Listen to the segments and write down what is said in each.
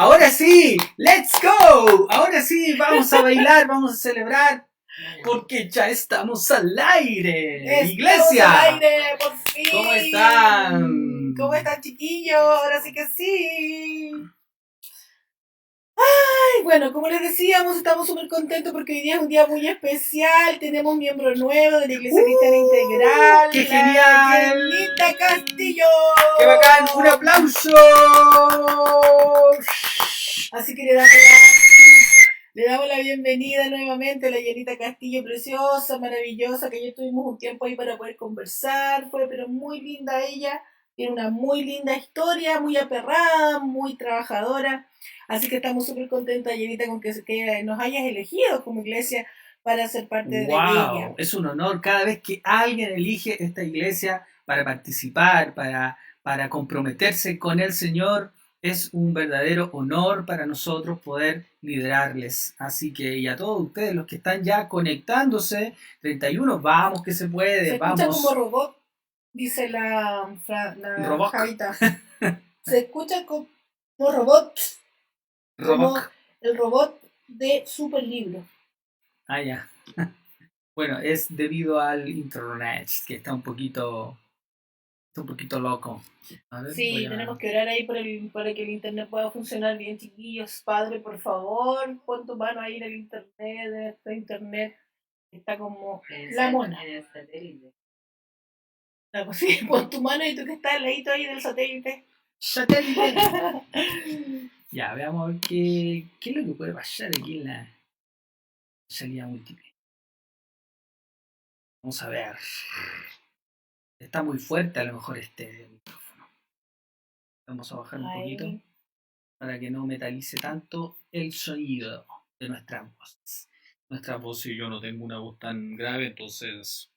Ahora sí, let's go. Ahora sí, vamos a bailar, vamos a celebrar. Porque ya estamos al aire. Iglesia. Estamos al aire, por fin. ¿Cómo están? ¿Cómo están, chiquillos? Ahora sí que sí. Ay, bueno, como les decíamos, estamos súper contentos porque hoy día es un día muy especial. Tenemos un miembro nuevo de la Iglesia Cristiana Integral. ¡Qué genial! Yenita Castillo. ¡Qué bacán! ¡Un aplauso! Así que le damos la bienvenida nuevamente a la Yenita Castillo, preciosa, maravillosa, que ya tuvimos un tiempo ahí para poder conversar. Fue pero muy linda ella. Tiene una muy linda historia, muy aperrada, muy trabajadora. Así que estamos súper contentas, Yenita, con que nos hayas elegido como iglesia para ser parte de ella. ¡Wow! Es un honor cada vez que alguien elige esta iglesia para participar, para comprometerse con el Señor. Es un verdadero honor para nosotros poder liderarles. Así que, y a todos ustedes, los que están ya conectándose, 31, vamos que se puede, Se vamos. escucha como robot, dice la Javita. Se escucha como robot. Como el robot de Super Libro. Ah, ya. Bueno, es debido al internet, que está un poquito loco. Ver, sí, tenemos que orar ahí para que el internet pueda funcionar bien, chiquillos. Padre, por favor, pon tu mano ahí en el internet, este internet está como la mona. Sí, pon tu mano y tú que estás al ladito ahí del satélite. ¡Satélite! Ya, veamos a ver qué es lo que puede pasar aquí en la salida múltiple. Vamos a ver. Está muy fuerte a lo mejor este micrófono. Vamos a bajar un poquito para que no metalice tanto el sonido de nuestras voces. Nuestra voz, si yo no tengo una voz tan grave, entonces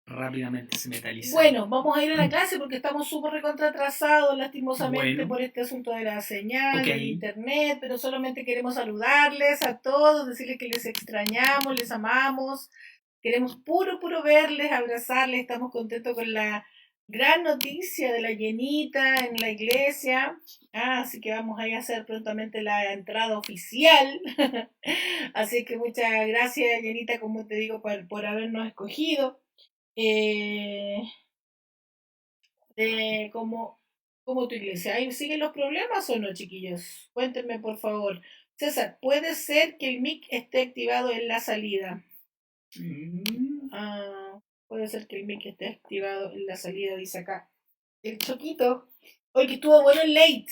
rápidamente se metaliza. Bueno, vamos a ir a la clase porque estamos súper recontra atrasados, lastimosamente, por este asunto de la señal, del internet, pero solamente queremos saludarles a todos, decirles que les extrañamos, les amamos, queremos puro verles, abrazarles, estamos contentos con la gran noticia de la Yenita en la iglesia, así que vamos a ir a hacer prontamente la entrada oficial, así que muchas gracias, Yenita, como te digo, por habernos escogido. Como tu iglesia. ¿Ahí siguen los problemas o no, chiquillos? Cuéntenme, por favor. César, ¿puede ser que el mic esté activado en la salida? Puede ser que el mic esté activado en la salida, dice acá. El Choquito. Hoy que estuvo bueno el late.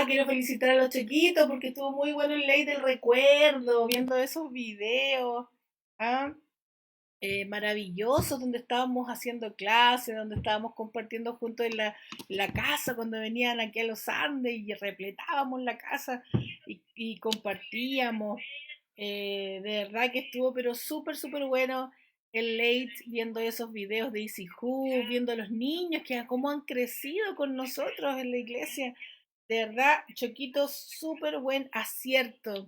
Quiero felicitar a los Choquitos porque estuvo muy bueno el late del recuerdo, viendo esos videos. Maravillosos donde estábamos haciendo clases, donde estábamos compartiendo juntos en la casa cuando venían aquí a los Andes y repletábamos la casa y compartíamos. De verdad que estuvo pero súper bueno el late viendo esos videos de Easy Who, viendo a los niños que cómo han crecido con nosotros en la iglesia. De verdad, Choquitos, súper buen acierto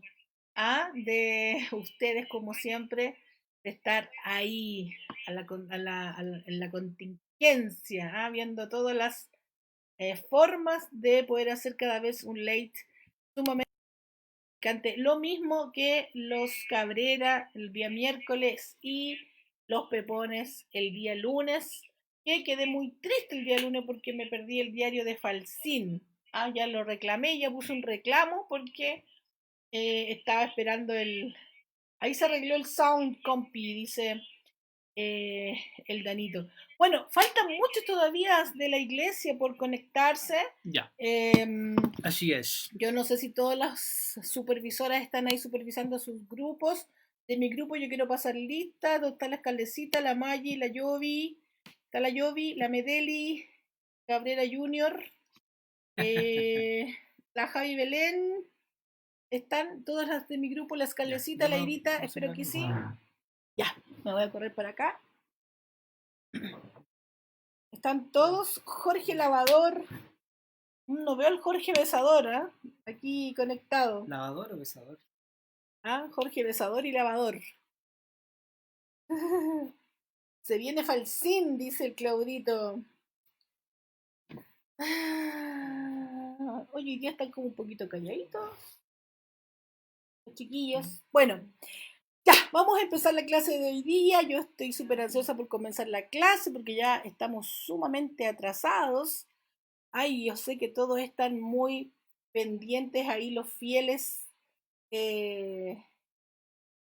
de ustedes como siempre de estar ahí en la contingencia, viendo todas las formas de poder hacer cada vez un late sumamente picante. Lo mismo que los Cabrera el día miércoles y los Pepones el día lunes, que quedé muy triste el día lunes porque me perdí el diario de Falsín. Ya lo reclamé, ya puse un reclamo porque estaba esperando Ahí se arregló el sound, compi, dice el Danito. Bueno, faltan muchos todavía de la iglesia por conectarse. Ya. Así es. Yo no sé si todas las supervisoras están ahí supervisando sus grupos. De mi grupo yo quiero pasar lista. ¿Dónde está la escaldecita, la Maggi, la Yovi? Está la Yovi, la Medeli, Gabriela Junior, la Javi Belén. ¿Están todas las de mi grupo? La escaldecita, la Irita, espero que sí. Ya, me voy a correr para acá. Están todos. Jorge Lavador. No veo al Jorge Besador, aquí conectado. ¿Lavador o besador? Jorge Besador y Lavador. Se viene Falsín, dice el Claudito. Oye, hoy día están como un poquito calladitos los chiquillos. Bueno, ya, vamos a empezar la clase de hoy día. Yo estoy súper ansiosa por comenzar la clase porque ya estamos sumamente atrasados. Ay, yo sé que todos están muy pendientes ahí, eh,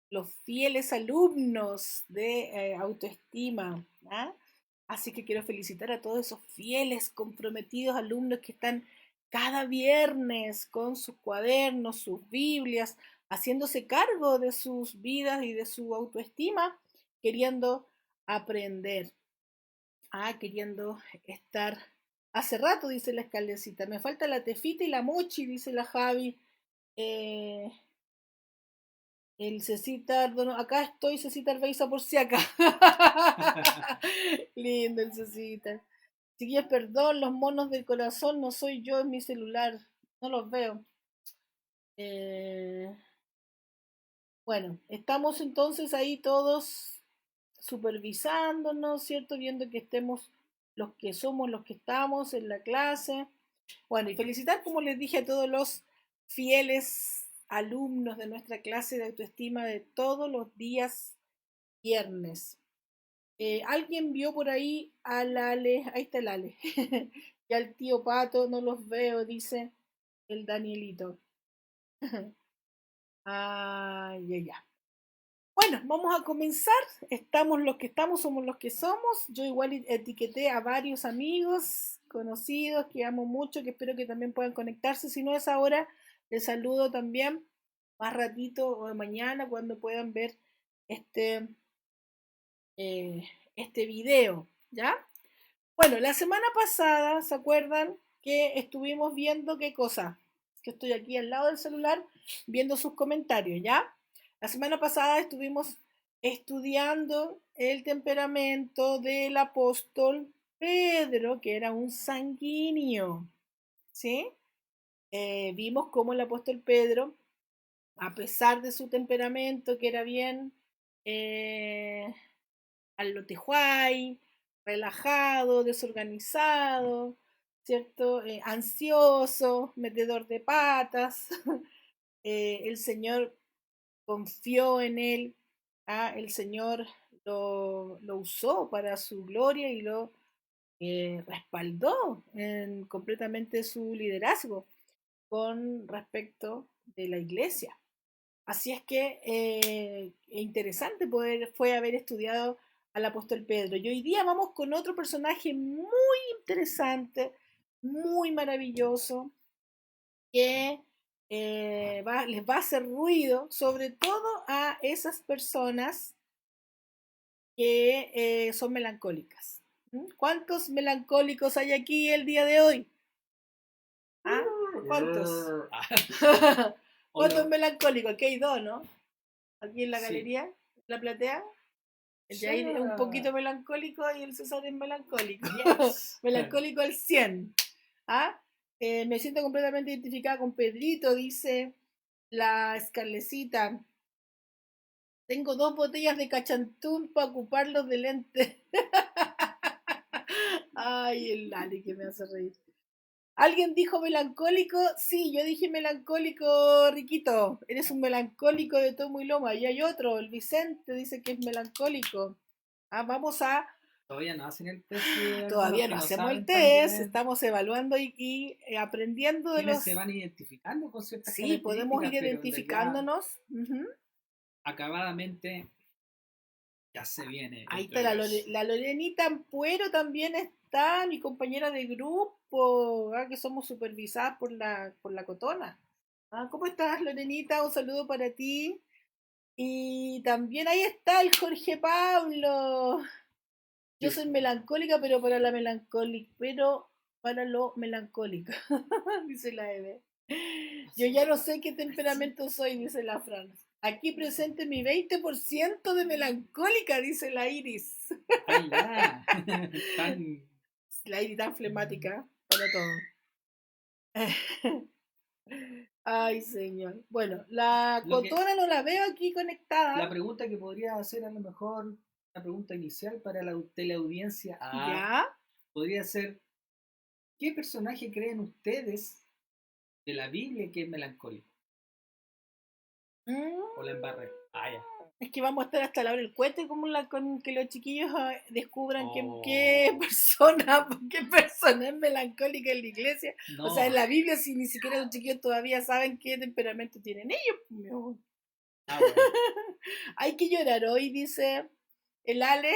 los fieles alumnos de autoestima. ¿Ah? Así que quiero felicitar a todos esos fieles, comprometidos alumnos que están cada viernes con sus cuadernos, sus Biblias, haciéndose cargo de sus vidas y de su autoestima, queriendo aprender, queriendo estar. Hace rato, dice la escalecita, me falta la Tefita y la Mochi, dice la Javi. Eh, el Cecita, bueno, acá estoy, Cecita Arbeiza, por si acá. Lindo el Cecita. Chiquillos, perdón, los monos del corazón no soy yo en mi celular. No los veo. Eh, bueno, estamos entonces ahí todos supervisándonos, ¿cierto? Viendo que estemos los que somos, los que estamos en la clase. Bueno, y felicitar, como les dije, a todos los fieles alumnos de nuestra clase de autoestima de todos los días viernes. ¿Alguien vio por ahí al Ale? Ahí está el Ale. Y al tío Pato, no los veo, dice el Danielito. Ya. Bueno, vamos a comenzar. Estamos los que estamos, somos los que somos. Yo igual etiqueté a varios amigos, conocidos, que amo mucho, que espero que también puedan conectarse. Si no es ahora, les saludo también más ratito o mañana cuando puedan ver este, este video, ¿ya? Bueno, la semana pasada, ¿se acuerdan que estuvimos viendo qué cosa? Que estoy aquí al lado del celular viendo sus comentarios, ¿ya? La semana pasada estuvimos estudiando el temperamento del apóstol Pedro, que era un sanguíneo, ¿sí? Vimos cómo el apóstol Pedro, a pesar de su temperamento, que era bien eh, alotejuay, relajado, desorganizado, ¿cierto? Ansioso, metedor de patas. El Señor confió en él, el Señor lo usó para su gloria y lo respaldó en completamente su liderazgo con respecto de la iglesia. Así es que interesante fue haber estudiado al apóstol Pedro. Y hoy día vamos con otro personaje muy interesante, muy maravilloso, que les va a hacer ruido, sobre todo a esas personas que son melancólicas. ¿Cuántos melancólicos hay aquí el día de hoy? ¿Ah? ¿Cuántos? ¿Cuántos melancólicos? Aquí hay dos, ¿no? Aquí en la galería, la platea. El Jair es un poquito melancólico y el César es melancólico. Yes. Melancólico al 100. Me siento completamente identificada con Pedrito, dice la Escarlecita. Tengo 2 botellas de cachantún para ocuparlos de lente. Ay, el Lali que me hace reír. ¿Alguien dijo melancólico? Sí, yo dije melancólico, Riquito. Eres un melancólico de tomo y loma. Y hay otro, el Vicente, dice que es melancólico. Vamos a... Todavía no hacen el test. Todavía no hacemos el test, estamos evaluando y aprendiendo de los... se van identificando con ciertas Sí, podemos ir identificándonos. Acabadamente ya se viene. Ahí está la Lorenita Ampuero también está, mi compañera de grupo, que somos supervisadas por la Cotona. ¿Cómo estás, Lorenita? Un saludo para ti. Y también ahí está el Jorge Pablo. Yo soy melancólica, pero para la melancólica, pero para lo melancólico, dice la Eve. Yo ya no sé qué temperamento soy, dice la Fran. Aquí presente mi 20% de melancólica, dice la Iris. Ay, ya. La Iris tan flemática para todo. Ay, señor. Bueno, la Cotona no la veo aquí conectada. La pregunta que podría hacer a lo mejor, la pregunta inicial para la teleaudiencia ¿Ya? podría ser, ¿qué personaje creen ustedes de la Biblia que es melancólico. O la embarré. Ah, ya. Es que vamos a estar hasta la hora del cohete con que los chiquillos descubran Oh. qué persona es melancólica en la iglesia. No. O sea, en la Biblia, si ni siquiera los chiquillos todavía saben qué temperamento tienen ellos. Mi amor. Ah, bueno. Hay que llorar hoy, dice el Ale.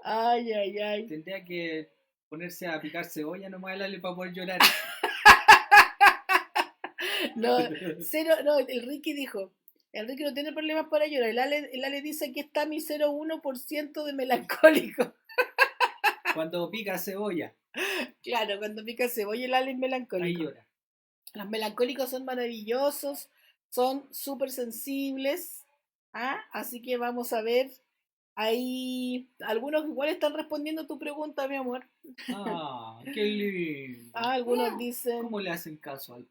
Ay, ay, ay. Tendría que ponerse a picar cebolla nomás el Ale para poder llorar. No, cero, no, el Ricky dijo, el Ricky no tiene problemas para llorar. El Ale dice que está mi 0,1% de melancólico. Cuando pica cebolla. Claro, cuando pica cebolla el Ale es melancólico. Ahí llora. Los melancólicos son maravillosos, son súper sensibles. ¿Ah? Así que vamos a ver. Ahí algunos igual están respondiendo tu pregunta, mi amor. Ah, qué lindo. Algunos dicen. ¿Cómo le hacen caso al?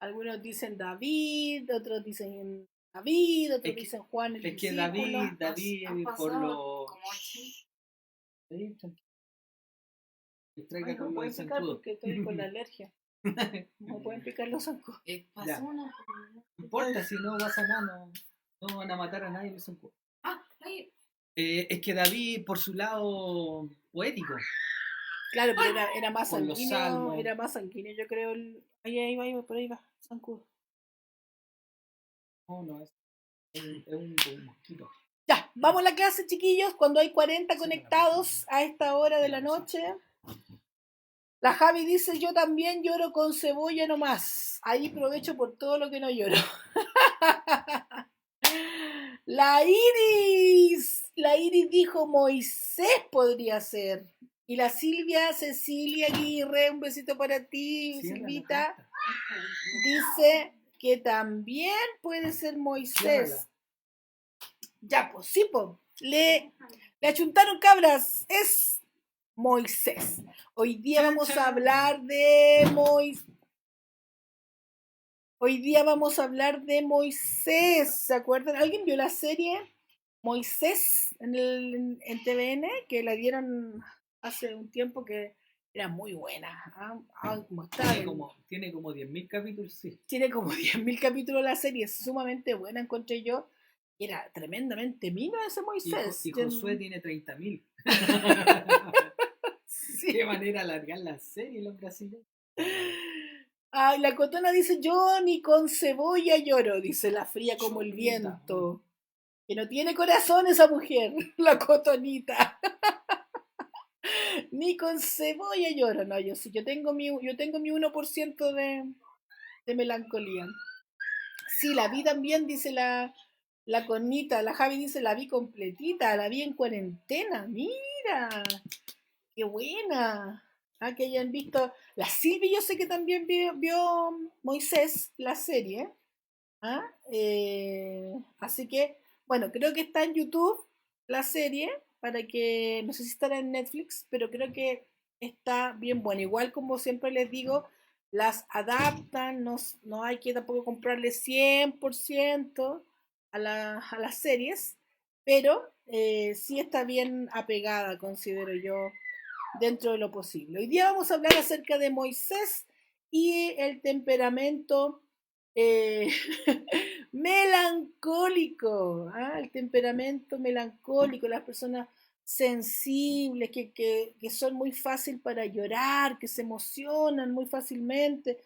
Algunos dicen David, otros dicen David, otros que, dicen Juan el es que discípulo. David, por lo. Sí, Ay, no pueden picar porque estoy con la alergia. No pueden picar los zancudos. No importa, si no pasa nada, no van a matar a nadie los zancudos. Es que David, por su lado poético. Claro, pero era más Con los sanguíneo, salmos. era más sanguíneo, yo creo. Ahí va, por ahí va, zancudo. No, es un mosquito. Ya, vamos a la clase, chiquillos, cuando hay 40 conectados a esta hora de la noche. La Javi dice, yo también lloro con cebolla nomás. Ahí aprovecho por todo lo que no lloro. La Iris dijo Moisés podría ser. Y la Cecilia Aguirre, un besito para ti, Silvita, dice que también puede ser Moisés. Ya, pues sí, pues. Le achuntaron cabras. Es Moisés. Hoy día vamos a hablar de Moisés. ¿Se acuerdan? ¿Alguien vio la serie Moisés en TVN? Que la dieron hace un tiempo, que era muy buena. Tiene como 10.000 capítulos, sí. Tiene como 10.000 capítulos la serie. Es sumamente buena, encontré yo. Era tremendamente mino ese Moisés. Y Josué tiene 30.000. Sí. Qué manera alargar la serie los brasileños. Ay, la Cotona dice, yo ni con cebolla lloro, dice la fría como el viento. Que no tiene corazón esa mujer, la Cotonita. Ni con cebolla lloro. No, yo tengo mi 1% de melancolía. Sí, la vi también, dice la Conita. La Javi dice, la vi completita, la vi en cuarentena. Mira, qué buena. Que hayan visto. La Silvia, yo sé que también vio Moisés, la serie. Así que, bueno, creo que está en YouTube la serie, para que, no sé si estará en Netflix, pero creo que está bien buena. Igual, como siempre les digo, las adaptan, no hay que tampoco comprarle 100% a las series, pero sí está bien apegada, considero yo, dentro de lo posible. Hoy día vamos a hablar acerca de Moisés y el temperamento melancólico, el temperamento melancólico, las personas sensibles, que son muy fácil para llorar, que se emocionan muy fácilmente,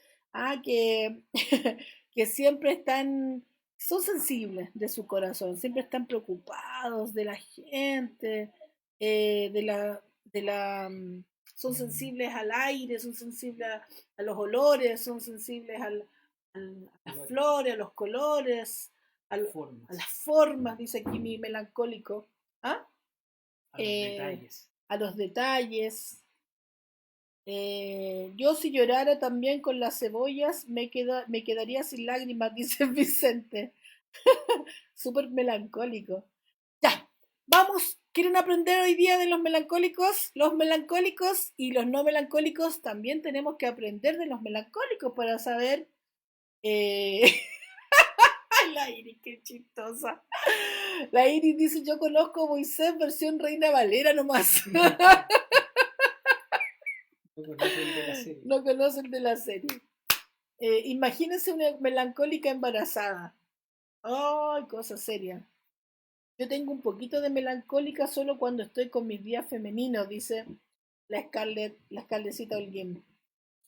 que, que siempre son sensibles de su corazón, siempre están preocupados de la gente, son sensibles al aire, son sensibles a los olores, son sensibles a las flores, a los colores, a las formas, dice aquí mi melancólico. A los detalles. Yo si llorara también con las cebollas me quedaría sin lágrimas, dice Vicente. Súper melancólico. Ya, vamos. ¿Quieren aprender hoy día de los melancólicos? Los melancólicos y los no melancólicos también tenemos que aprender de los melancólicos para saber. La Iris, qué chistosa. La Iris dice, yo conozco a Moisés versión Reina Valera nomás. No conocen de la serie. No conocen de la serie. Imagínense una melancólica embarazada. Ay, cosa seria. Yo tengo un poquito de melancólica solo cuando estoy con mis días femeninos, dice la Scarlettcita Holguín.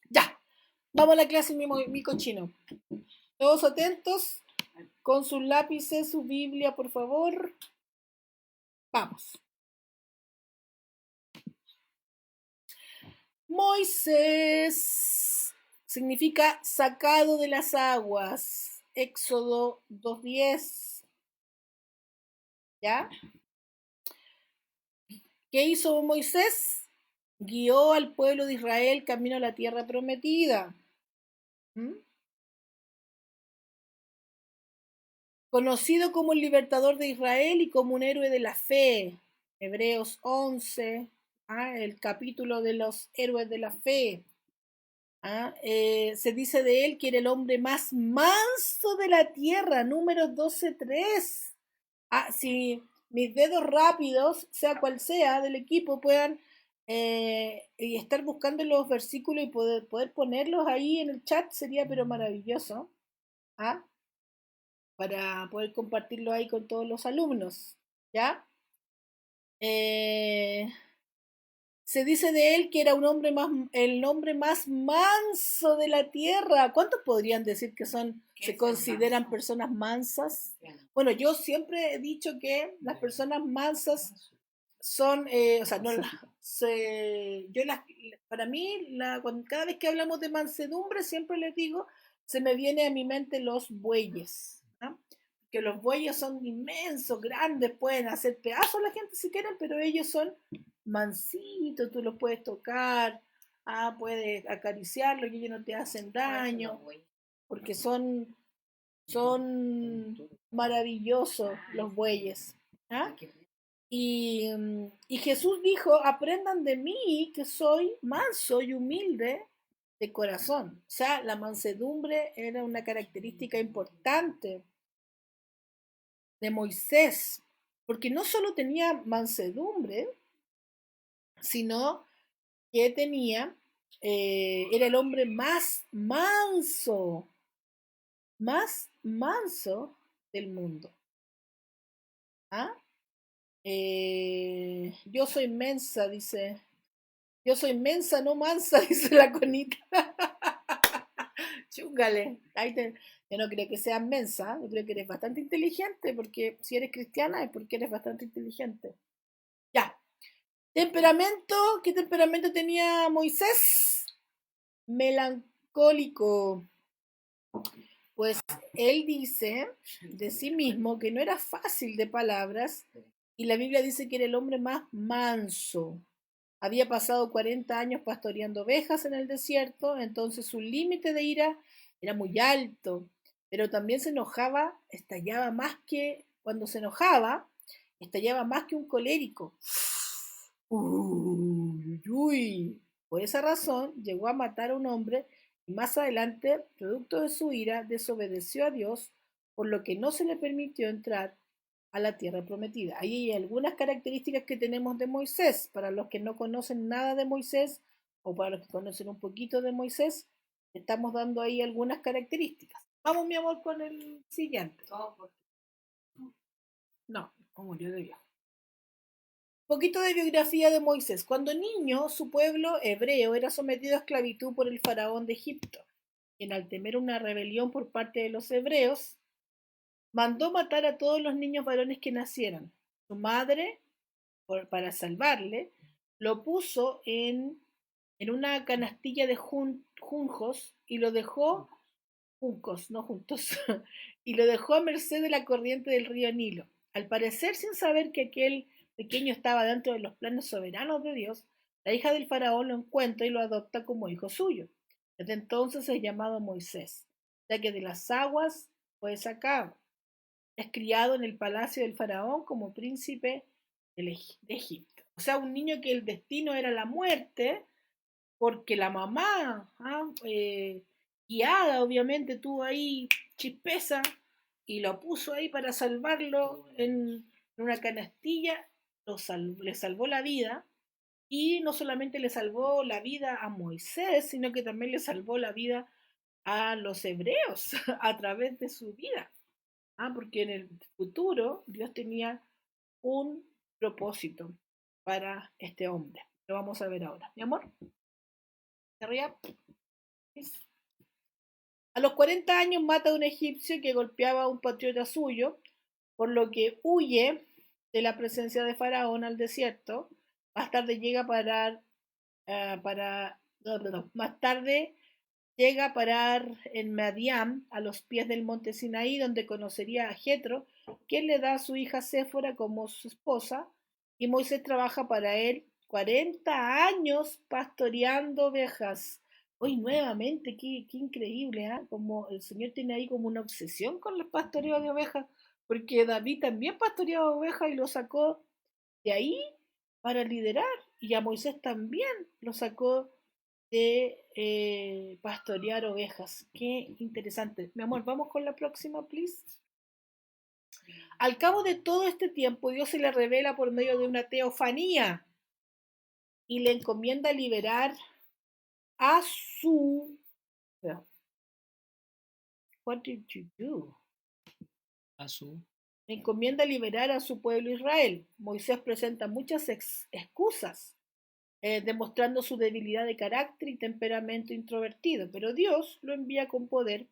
Ya, vamos a la clase, mi cochino. Todos atentos, con sus lápices, su Biblia, por favor. Vamos. Moisés significa sacado de las aguas. Éxodo 2:10. ¿Ya? ¿Qué hizo Moisés? Guió al pueblo de Israel camino a la tierra prometida. ¿Mm? Conocido como el libertador de Israel y como un héroe de la fe. Hebreos 11, el capítulo de los héroes de la fe. Se dice de él que era el hombre más manso de la tierra, Números 12:3. Si mis dedos rápidos, sea cual sea, del equipo, puedan y estar buscando los versículos y poder ponerlos ahí en el chat, sería pero maravilloso. Para poder compartirlo ahí con todos los alumnos. ¿Ya? Se dice de él que era el hombre más manso de la tierra. ¿Cuántos podrían decir que se consideran personas mansas? Bueno, yo siempre he dicho que las personas mansas son, o sea, no, para mí, cada vez que hablamos de mansedumbre, siempre les digo, se me viene a mi mente los bueyes, ¿no? Que los bueyes son inmensos, grandes, pueden hacer pedazos a la gente si quieren, pero ellos son mansitos, tú los puedes tocar, puedes acariciarlos y ellos no te hacen daño, porque son maravillosos los bueyes. Y Jesús dijo, aprendan de mí que soy manso y humilde de corazón. O sea, la mansedumbre era una característica importante de Moisés, porque no solo tenía mansedumbre, sino que era el hombre más manso del mundo. Yo soy mensa, dice. Yo soy mensa, no mansa, dice la Conita. Chúngale. Yo no creo que seas mensa, yo creo que eres bastante inteligente, porque si eres cristiana es porque eres bastante inteligente. Ya. Temperamento, ¿qué temperamento tenía Moisés? Melancólico. Pues él dice de sí mismo que no era fácil de palabras y la Biblia dice que era el hombre más manso. Había pasado 40 años pastoreando ovejas en el desierto, entonces su límite de ira era muy alto, pero también cuando se enojaba, estallaba más que un colérico. Uy, uy. Por esa razón llegó a matar a un hombre y más adelante, producto de su ira, desobedeció a Dios, por lo que no se le permitió entrar a la tierra prometida. Ahí hay algunas características que tenemos de Moisés. Para los que no conocen nada de Moisés o para los que conocen un poquito de Moisés, estamos dando ahí algunas características. Vamos, mi amor, con el siguiente. No, como yo de viejo. Poquito de biografía de Moisés. Cuando niño, su pueblo hebreo era sometido a esclavitud por el faraón de Egipto, quien al temer una rebelión por parte de los hebreos, mandó matar a todos los niños varones que nacieran. Su madre, para salvarle, lo puso en una canastilla de juncos y lo dejó, juncos, no juntos, y lo dejó a merced de la corriente del río Nilo. Al parecer, sin saber que aquel pequeño estaba dentro de los planes soberanos de Dios, la hija del faraón lo encuentra y lo adopta como hijo suyo. Desde entonces es llamado Moisés, ya que de las aguas fue sacado. Es criado en el palacio del faraón como príncipe de Egipto. O sea, un niño que el destino era la muerte, porque la mamá, guiada obviamente, tuvo ahí chispeza y lo puso ahí para salvarlo en una canastilla, le salvó la vida Y no solamente le salvó la vida a Moisés, sino que también le salvó la vida a los hebreos a través de su vida. Porque en el futuro Dios tenía un propósito para este hombre. Lo vamos a ver ahora. Mi amor, a los 40 años mata a un egipcio que golpeaba a un patriota suyo, por lo que huye de la presencia de Faraón al desierto. Más tarde llega a parar más tarde llega a parar en Madián, a los pies del monte Sinaí, donde conocería a Jetro, quien le da a su hija Séfora como su esposa, y Moisés trabaja para él 40 años pastoreando ovejas. Hoy nuevamente, qué increíble, ¿eh? Como el Señor tiene ahí como una obsesión con el pastoreo de ovejas, porque David también pastoreaba ovejas y lo sacó de ahí para liderar, y a Moisés también lo sacó de pastorear ovejas. Qué interesante. Mi amor, vamos con la próxima, please. Al cabo de todo este tiempo, Dios se le revela por medio de una teofanía y le encomienda liberar a su... What did you do? A su... Le encomienda liberar a su pueblo Israel. Moisés presenta muchas excusas, demostrando su debilidad de carácter y temperamento introvertido, pero Dios lo envía con poder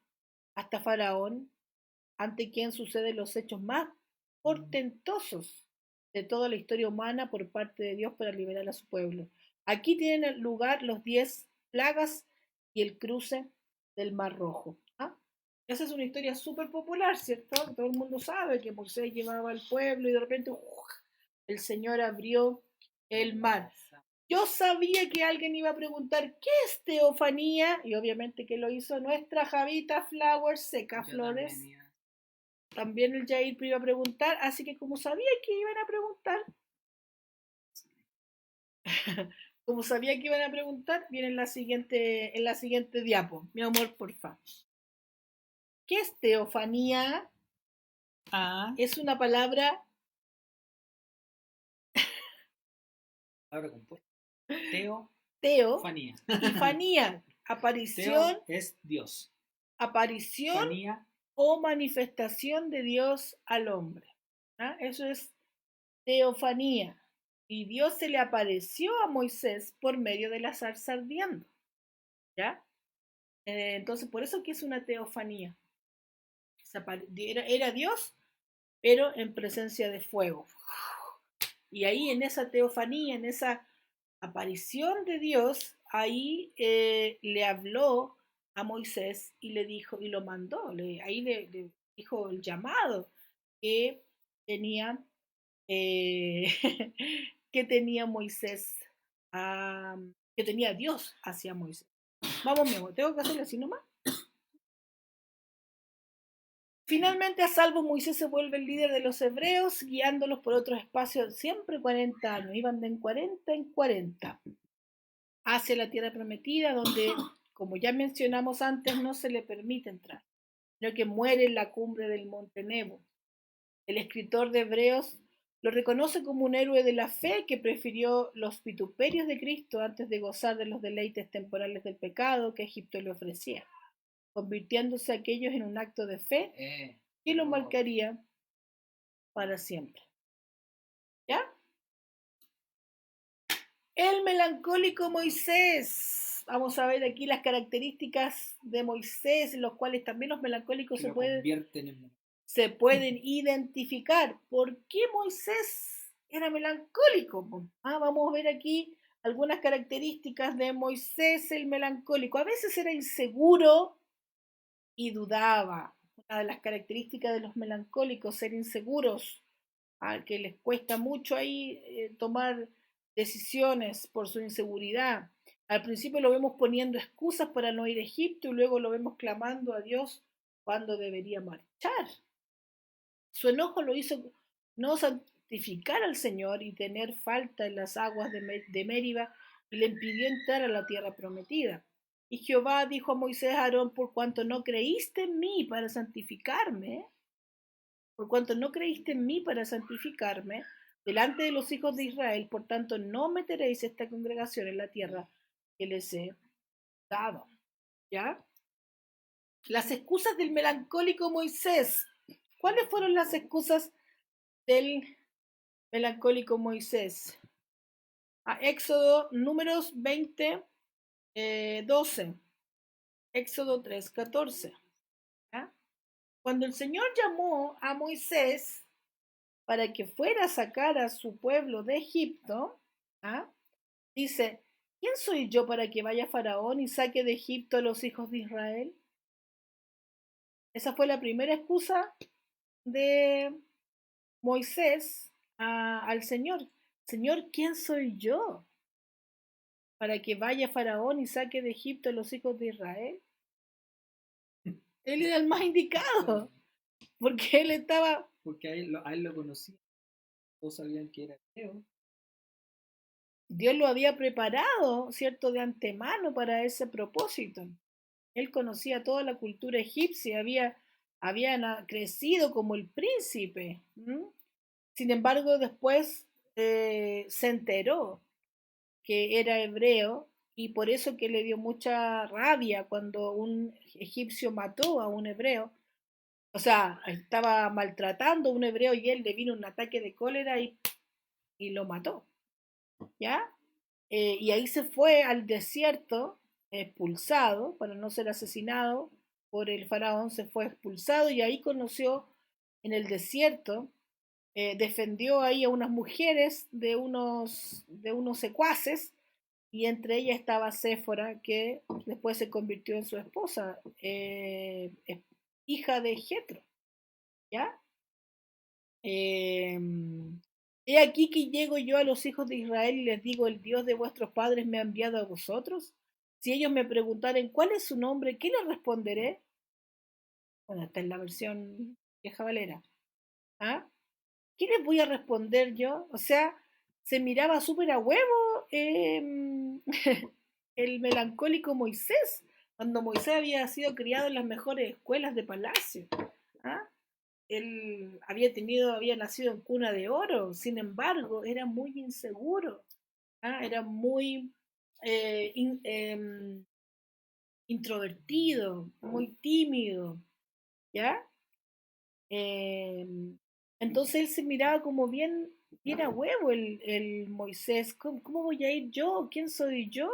hasta Faraón, ante quien suceden los hechos más portentosos de toda la historia humana por parte de Dios para liberar a su pueblo. Aquí tienen lugar los 10 plagas y el cruce del Mar Rojo. Esa es una historia súper popular, ¿cierto? Todo el mundo sabe que Moisés llevaba al pueblo y de repente el Señor abrió el mar. Yo sabía que alguien iba a preguntar qué es teofanía, y obviamente que lo hizo nuestra Javita Flowers, Seca Flores. También el Jair iba a preguntar, así que como sabía que iban a preguntar, viene en la siguiente diapo. Mi amor, por favor. ¿Qué es teofanía? Es una palabra... Palabra compuesta. Teo. Fanía. Y fanía. Aparición. Teo es Dios. Aparición. Fanía. O manifestación de Dios al hombre. Eso es teofanía. Y Dios se le apareció a Moisés por medio de la zarza ardiendo. ¿Ya? Entonces, por eso que es una teofanía. Era Dios, pero en presencia de fuego. Y ahí en esa teofanía, en esa aparición de Dios, ahí le habló a Moisés y le dijo, y lo mandó, ahí le dijo el llamado que tenía, que tenía Moisés, que tenía Dios hacia Moisés. Vamos, mi amor, tengo que hacerle así nomás. Finalmente, a salvo, Moisés se vuelve el líder de los hebreos, guiándolos por otros espacios, siempre 40 años, iban de en 40 en 40, hacia la tierra prometida, donde, como ya mencionamos antes, no se le permite entrar, sino que muere en la cumbre del monte Nebo. El escritor de Hebreos lo reconoce como un héroe de la fe que prefirió los vituperios de Cristo antes de gozar de los deleites temporales del pecado que Egipto le ofrecía, convirtiéndose aquellos en un acto de fe que lo marcaría para siempre. ¿Ya? El melancólico Moisés. Vamos a ver aquí las características de Moisés, en los cuales también los melancólicos se pueden identificar. ¿Por qué Moisés era melancólico? Vamos a ver aquí algunas características de Moisés el melancólico. A veces era inseguro y dudaba. Una de las características de los melancólicos, ser inseguros, que les cuesta mucho ahí tomar decisiones por su inseguridad. Al principio lo vemos poniendo excusas para no ir a Egipto y luego lo vemos clamando a Dios cuando debería marchar. Su enojo lo hizo no santificar al Señor y tener falta en las aguas de Meriba, y le impidió entrar a la tierra prometida. Y Jehová dijo a Moisés a Aarón: por cuanto no creíste en mí para santificarme, delante de los hijos de Israel, por tanto no meteréis esta congregación en la tierra que les he dado. ¿Ya? Las excusas del melancólico Moisés. ¿Cuáles fueron las excusas del melancólico Moisés? Éxodo, Números 20, 12. Éxodo 3, 14. ¿Ya? Cuando el Señor llamó a Moisés para que fuera a sacar a su pueblo de Egipto, ¿ah? Dice, ¿quién soy yo para que vaya Faraón y saque de Egipto a los hijos de Israel? Esa fue la primera excusa de Moisés al Señor. Señor, ¿quién soy yo para que vaya Faraón y saque de Egipto a los hijos de Israel? Él era el más indicado, porque él estaba... Porque a él lo conocía, todos sabían que era hebreo. Dios lo había preparado, ¿cierto?, de antemano para ese propósito. Él conocía toda la cultura egipcia, había crecido como el príncipe. ¿M? Sin embargo, después se enteró que era hebreo y por eso que le dio mucha rabia cuando un egipcio mató a un hebreo. O sea, estaba maltratando a un hebreo y él le vino un ataque de cólera y lo mató. ¿Ya? Y ahí se fue al desierto, expulsado, para no ser asesinado por el faraón, se fue expulsado y ahí conoció en el desierto, defendió ahí a unas mujeres de unos secuaces y entre ellas estaba Séfora, que después se convirtió en su esposa, hija de Jetro, ¿ya? Eh, He aquí que llego yo a los hijos de Israel y les digo, el Dios de vuestros padres me ha enviado a vosotros. Si ellos me preguntaren cuál es su nombre, ¿qué les responderé? Bueno, esta es la versión vieja valera. ¿Ah? ¿Qué les voy a responder yo? O sea, se miraba súper a huevo el melancólico Moisés, cuando Moisés había sido criado en las mejores escuelas de palacio. ¿Ah? Él había nacido en cuna de oro, sin embargo, era muy inseguro, ¿ah? Era muy introvertido, muy tímido, ¿ya? Em, entonces él se miraba como bien a huevo el Moisés. ¿Cómo voy a ir yo? ¿Quién soy yo?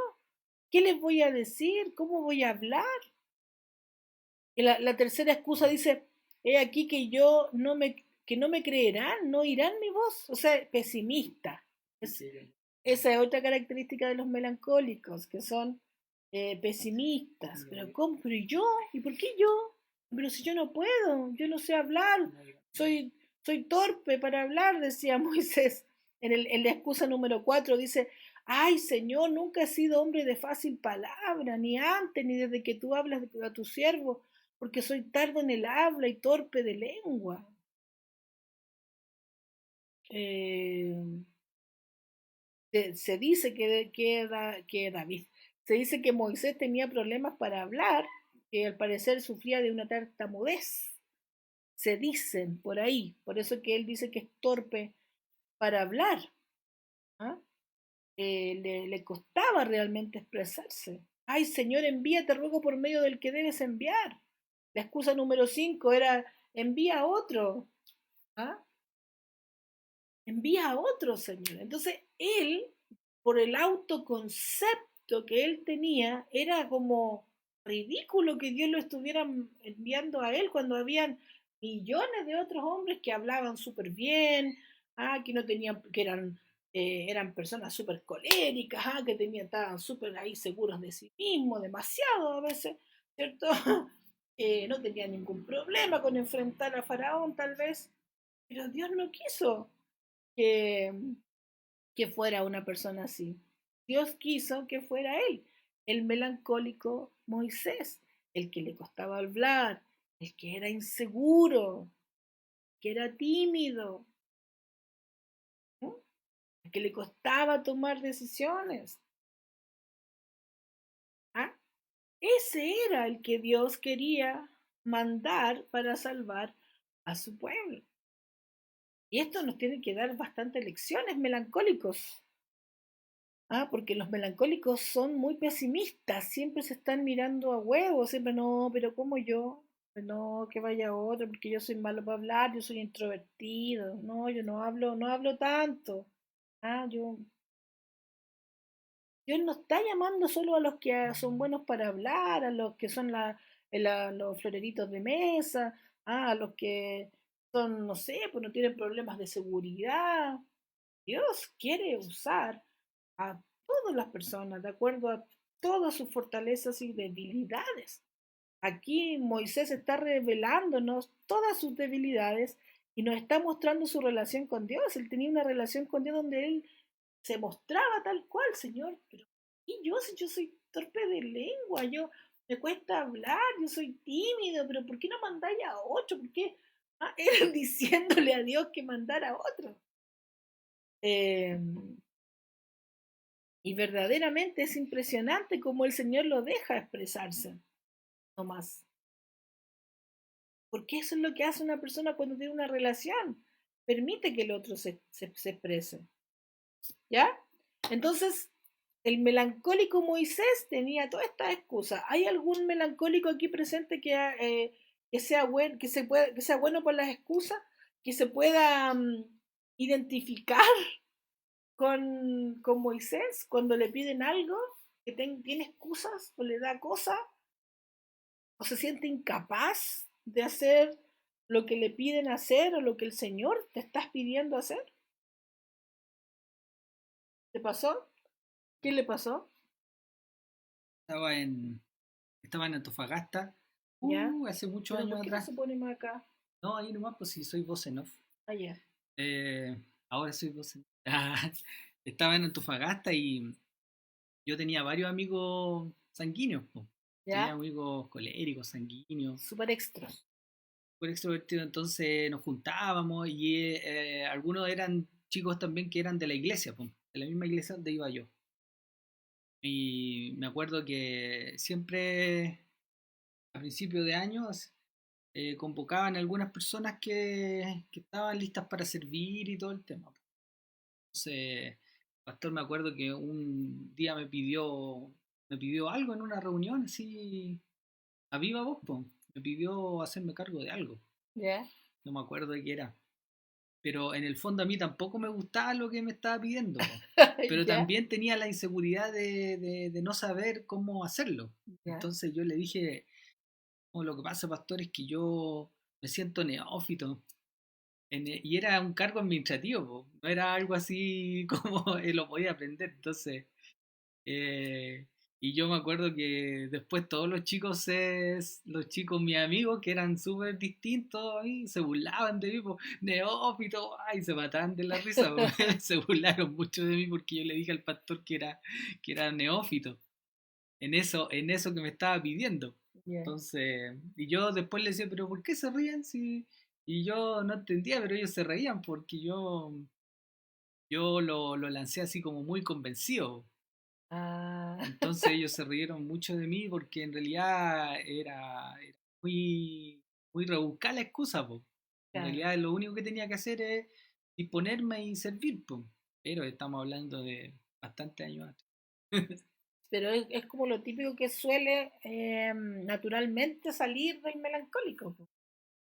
¿Qué les voy a decir? ¿Cómo voy a hablar? Y la tercera excusa dice, he aquí que no me creerán, no oirán mi voz. O sea, pesimista. Esa es otra característica de los melancólicos, que son pesimistas. Pero ¿cómo? ¿Pero yo? ¿Y por qué yo? Pero si yo no puedo, yo no sé hablar, soy, soy torpe para hablar, decía Moisés. En la excusa número 4 dice, ay Señor, nunca he sido hombre de fácil palabra, ni antes, ni desde que tú hablas a tu siervo, porque soy tardo en el habla y torpe de lengua. Eh, se dice que David, se dice que Moisés tenía problemas para hablar, que al parecer sufría de una tartamudez. Se dicen por ahí, por eso que él dice que es torpe para hablar. ¿Ah? Le costaba realmente expresarse. Ay, Señor, envía, te ruego por medio del que debes enviar. La excusa número 5 era, envía a otro. ¿Ah? Envía a otro, Señor. Entonces, él, por el autoconcepto que él tenía, era como ridículo que Dios lo estuviera enviando a él cuando habían millones de otros hombres que hablaban súper bien, que no tenían, que eran personas súper coléricas, que estaban súper ahí seguros de sí mismos, demasiado a veces, ¿cierto? No tenían ningún problema con enfrentar a Faraón, tal vez, pero Dios no quiso que, que fuera una persona así. Dios quiso que fuera él, el melancólico Moisés, el que le costaba hablar, el que era inseguro, que era tímido, ¿no? El que le costaba tomar decisiones. ¿Ah? Ese era el que Dios quería mandar para salvar a su pueblo. Y esto nos tiene que dar bastantes lecciones, melancólicos. Porque los melancólicos son muy pesimistas, siempre se están mirando a huevos, siempre no, pero como yo, no, que vaya otro, porque yo soy malo para hablar, yo soy introvertido, no, yo no hablo tanto. Yo, Dios no está llamando solo a los que son buenos para hablar, a los que son los floreritos de mesa, a los que son, no sé, pues no tienen problemas de seguridad. Dios quiere usar a todas las personas de acuerdo a todas sus fortalezas y debilidades. Aquí Moisés está revelándonos todas sus debilidades y nos está mostrando su relación con Dios. Él tenía una relación con Dios donde él se mostraba tal cual, Señor. Pero y yo, si yo soy torpe de lengua, yo me cuesta hablar, yo soy tímido, pero ¿por qué no mandáis a otro? ¿Por qué? Él diciéndole a Dios que mandara a otro. Eh, y verdaderamente es impresionante cómo el Señor lo deja expresarse, no más. Porque eso es lo que hace una persona cuando tiene una relación. Permite que el otro se exprese. ¿Ya? Entonces, el melancólico Moisés tenía todas estas excusas. ¿Hay algún melancólico aquí presente que sea bueno, que sea bueno por las excusas? Que se pueda identificar con Moisés cuando le piden algo, que tiene excusas o le da cosas, o se siente incapaz de hacer lo que le piden hacer o lo que el Señor te está pidiendo hacer. ¿Te pasó? ¿Qué le pasó? Estaba en, estaba en Antofagasta, ¿Ya? hace muchos ¿Pero por años qué no atrás. se pone más acá? No, ahí nomás, pues si soy voz en off. Allá. Eh, ahora soy voz en Estaba en Antofagasta y yo tenía varios amigos sanguíneos, po. Tenía ¿Ya? amigos coléricos, sanguíneos, Súper extra. súper extrovertidos, entonces nos juntábamos y algunos eran chicos también que eran de la iglesia, po, de la misma iglesia donde iba yo. Y me acuerdo que siempre a principios de años convocaban a algunas personas que estaban listas para servir y todo el tema. Entonces, el pastor me acuerdo que un día me pidió algo en una reunión así a viva voz, po. Me pidió hacerme cargo de algo. ¿Ya? No me acuerdo de qué era. Pero en el fondo a mí tampoco me gustaba lo que me estaba pidiendo, po. Pero ¿Ya? también tenía la inseguridad de no saber cómo hacerlo. ¿Ya? Entonces yo le dije, oh, lo que pasa, pastor, es que yo me siento neófito. Y era un cargo administrativo, po. No era algo así como lo podía aprender. Entonces, eh, y yo me acuerdo que después todos los chicos, mis amigos, que eran súper distintos a mí, se burlaban de mí, po, neófito, y se mataban de la risa, po. Se burlaron mucho de mí porque yo le dije al pastor que era neófito en eso que me estaba pidiendo. ¿Ya? Entonces, y yo después le decía, pero ¿por qué se ríen si? Y yo no entendía, pero ellos se reían porque yo lo lancé así como muy convencido. Ah, Entonces ellos se rieron mucho de mí porque en realidad era muy, muy rebuscada la excusa, po. En claro. realidad lo único que tenía que hacer es disponerme y servir, po. Pero estamos hablando de bastantes años atrás. Pero es como lo típico que suele naturalmente salir del melancólico, po.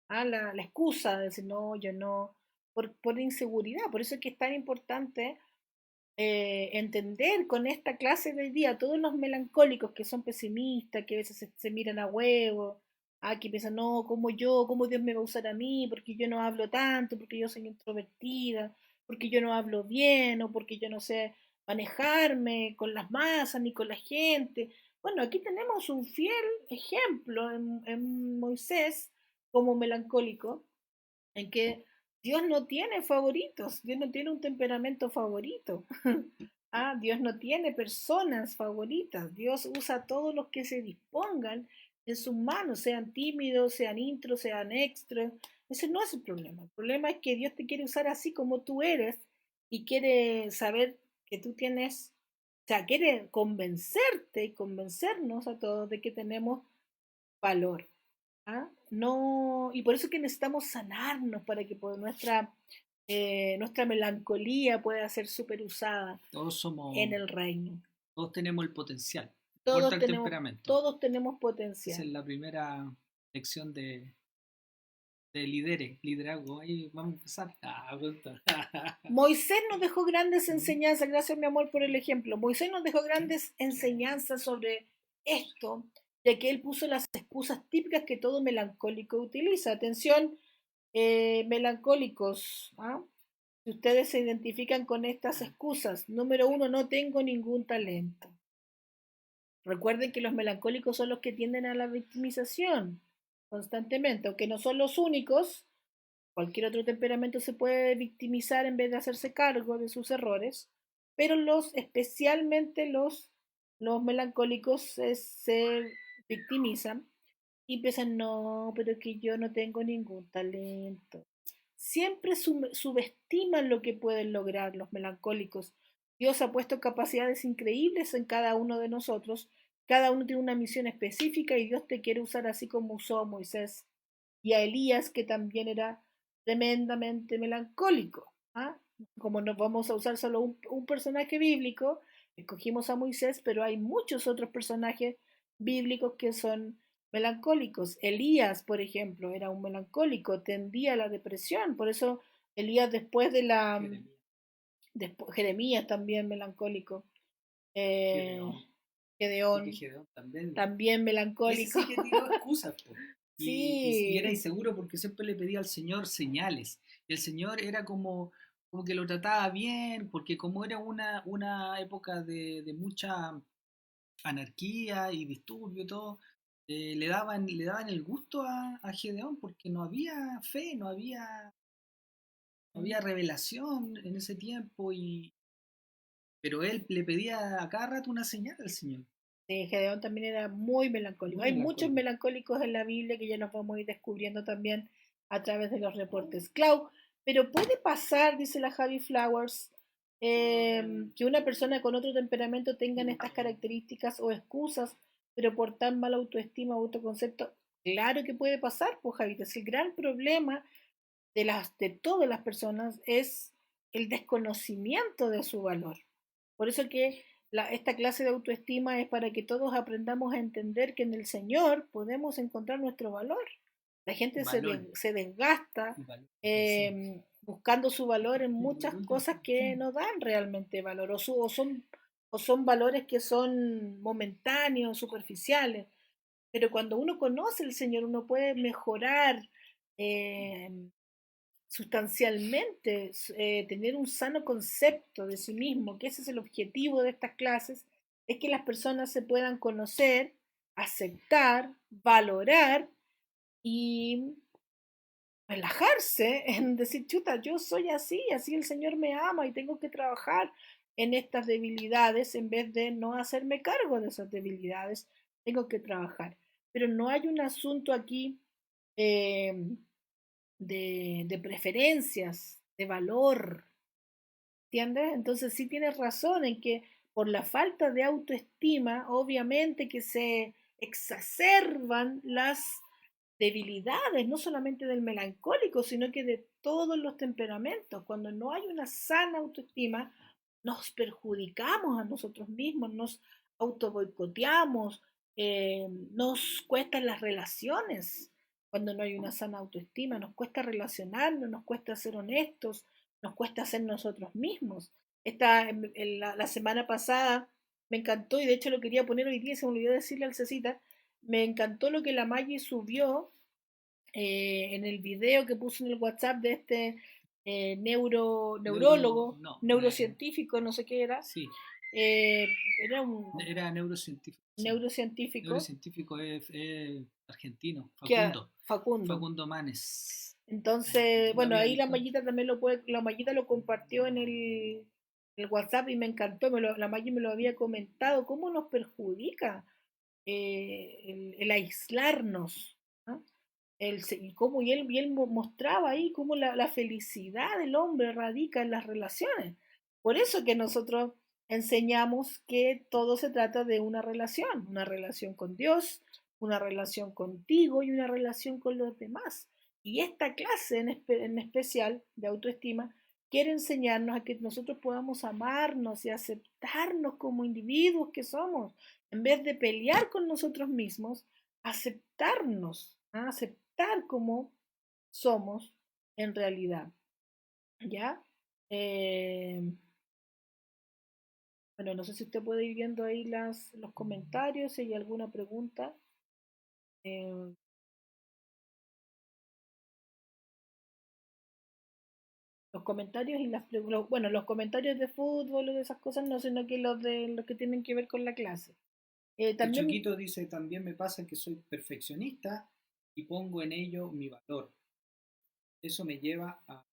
La excusa de decir, no, yo no, por inseguridad. Por eso es que es tan importante entender con esta clase de hoy día todos los melancólicos que son pesimistas, que a veces se miran a huevo, que piensan, no, cómo Dios me va a usar a mí, porque yo no hablo tanto, porque yo soy introvertida, porque yo no hablo bien, o porque yo no sé manejarme con las masas ni con la gente. Bueno, aquí tenemos un fiel ejemplo en Moisés como melancólico, en que Dios no tiene favoritos, Dios no tiene un temperamento favorito. Dios no tiene personas favoritas, Dios usa a todos los que se dispongan en sus manos, sean tímidos, sean intros, sean extras. Ese no es el problema. El problema es que Dios te quiere usar así como tú eres y quiere saber que tú tienes, o sea, quiere convencerte y convencernos a todos de que tenemos valor. No, y por eso es que necesitamos sanarnos para que por nuestra nuestra melancolía pueda ser súper usada Todos en somos, el reino. todos tenemos el potencial, no importa Todos el tenemos, temperamento. todos tenemos Esa es potencial. la primera lección de liderazgo. Ahí vamos a empezar. Ah, gusto. Moisés nos dejó grandes enseñanzas, gracias mi amor por el ejemplo. Moisés nos dejó grandes enseñanzas sobre esto, ya que él puso las excusas típicas que todo melancólico utiliza. Atención, melancólicos, ¿ah? Si ustedes se identifican con estas excusas, número uno, no tengo ningún talento. Recuerden que los melancólicos son los que tienden a la victimización constantemente, aunque no son los únicos. Cualquier otro temperamento se puede victimizar en vez de hacerse cargo de sus errores, pero especialmente los melancólicos se victimizan y piensan, no, pero es que yo no tengo ningún talento. Siempre subestiman lo que pueden lograr los melancólicos. Dios ha puesto capacidades increíbles en cada uno de nosotros. Cada uno tiene una misión específica y Dios te quiere usar así como usó a Moisés y a Elías, que también era tremendamente melancólico. ¿Ah? Como nos vamos a usar solo un personaje bíblico, escogimos a Moisés, pero hay muchos otros personajes bíblicos que son melancólicos. Elías, por ejemplo, era un melancólico, tendía a la depresión, por eso Elías después de la... Jeremías, Jeremías también melancólico. Eh, Gedeón, porque Gedeón Gedeón también. también Ese melancólico. sí que tiró excusas, po. Y era Sí, inseguro porque siempre le pedía al Señor señales. Y el Señor era como que lo trataba bien, porque como era una época de mucha anarquía y disturbio y todo, le daban el gusto a Gedeón porque no había fe, no había revelación en ese tiempo, pero él le pedía a cada rato una señal al Señor. sí, Gedeón también era muy melancólico. Muy Hay muchos melancólico. melancólicos en la Biblia que ya nos vamos a ir descubriendo también a través de los reportes. Clau, pero puede pasar, dice la Javi Flowers, que una persona con otro temperamento tengan estas características o excusas, pero por tan mala autoestima o autoconcepto. Claro que puede pasar, pues Javi, es el gran problema de todas las personas es el desconocimiento de su valor. Por eso que esta clase de autoestima es para que todos aprendamos a entender que en el Señor podemos encontrar nuestro valor. La gente Valor se desgasta y valor. Sí. buscando su valor en muchas cosas que no dan realmente valor o son valores que son momentáneos, superficiales. Pero cuando uno conoce al Señor, uno puede mejorar eh, sustancialmente, tener un sano concepto de sí mismo, que ese es el objetivo de estas clases, es que las personas se puedan conocer, aceptar, valorar y relajarse en decir, chuta, yo soy así, así el Señor me ama y tengo que trabajar en estas debilidades en vez de no hacerme cargo de esas debilidades, tengo que trabajar. Pero no hay un asunto aquí eh, de preferencias, de valor, ¿entiendes? Entonces sí tienes razón en que por la falta de autoestima, obviamente que se exacerban las debilidades, no solamente del melancólico, sino que de todos los temperamentos. Cuando no hay una sana autoestima, nos perjudicamos a nosotros mismos, nos auto boicoteamos, nos cuestan las relaciones. Cuando no hay una sana autoestima, nos cuesta relacionarnos, nos cuesta ser honestos, nos cuesta ser nosotros mismos. La semana pasada me encantó y de hecho lo quería poner hoy día, se me olvidó decirle al Cecita, me encantó lo que la Maggie subió en el video que puso en el WhatsApp de este neurólogo, No, neurocientífico, no sé qué era. sí, eh, Era un era neurocientífico, sí. neurocientífico Neurocientífico es argentino, que Facundo, Facundo. Facundo Manes. Entonces, Lo bueno, había ahí la visto. Mayita también la Mayita lo compartió en el WhatsApp y me encantó, la Mayita me lo había comentado, cómo nos perjudica el aislarnos, ¿no? Y él mostraba ahí cómo la felicidad del hombre radica en las relaciones. Por eso que nosotros enseñamos que todo se trata de una relación con Dios, una relación contigo y una relación con los demás. Y esta clase en especial de autoestima quiere enseñarnos a que nosotros podamos amarnos y aceptarnos como individuos que somos. En vez de pelear con nosotros mismos, aceptarnos, ¿ah? Aceptar como somos en realidad. ¿Ya? Eh, bueno, no sé si usted puede ir viendo ahí los comentarios, si hay alguna pregunta. Eh, los comentarios y bueno, los comentarios de fútbol o de esas cosas no, sino que los que tienen que ver con la clase. El También, chiquito dice, también me pasa que soy perfeccionista y pongo en ello mi valor. Eso me lleva a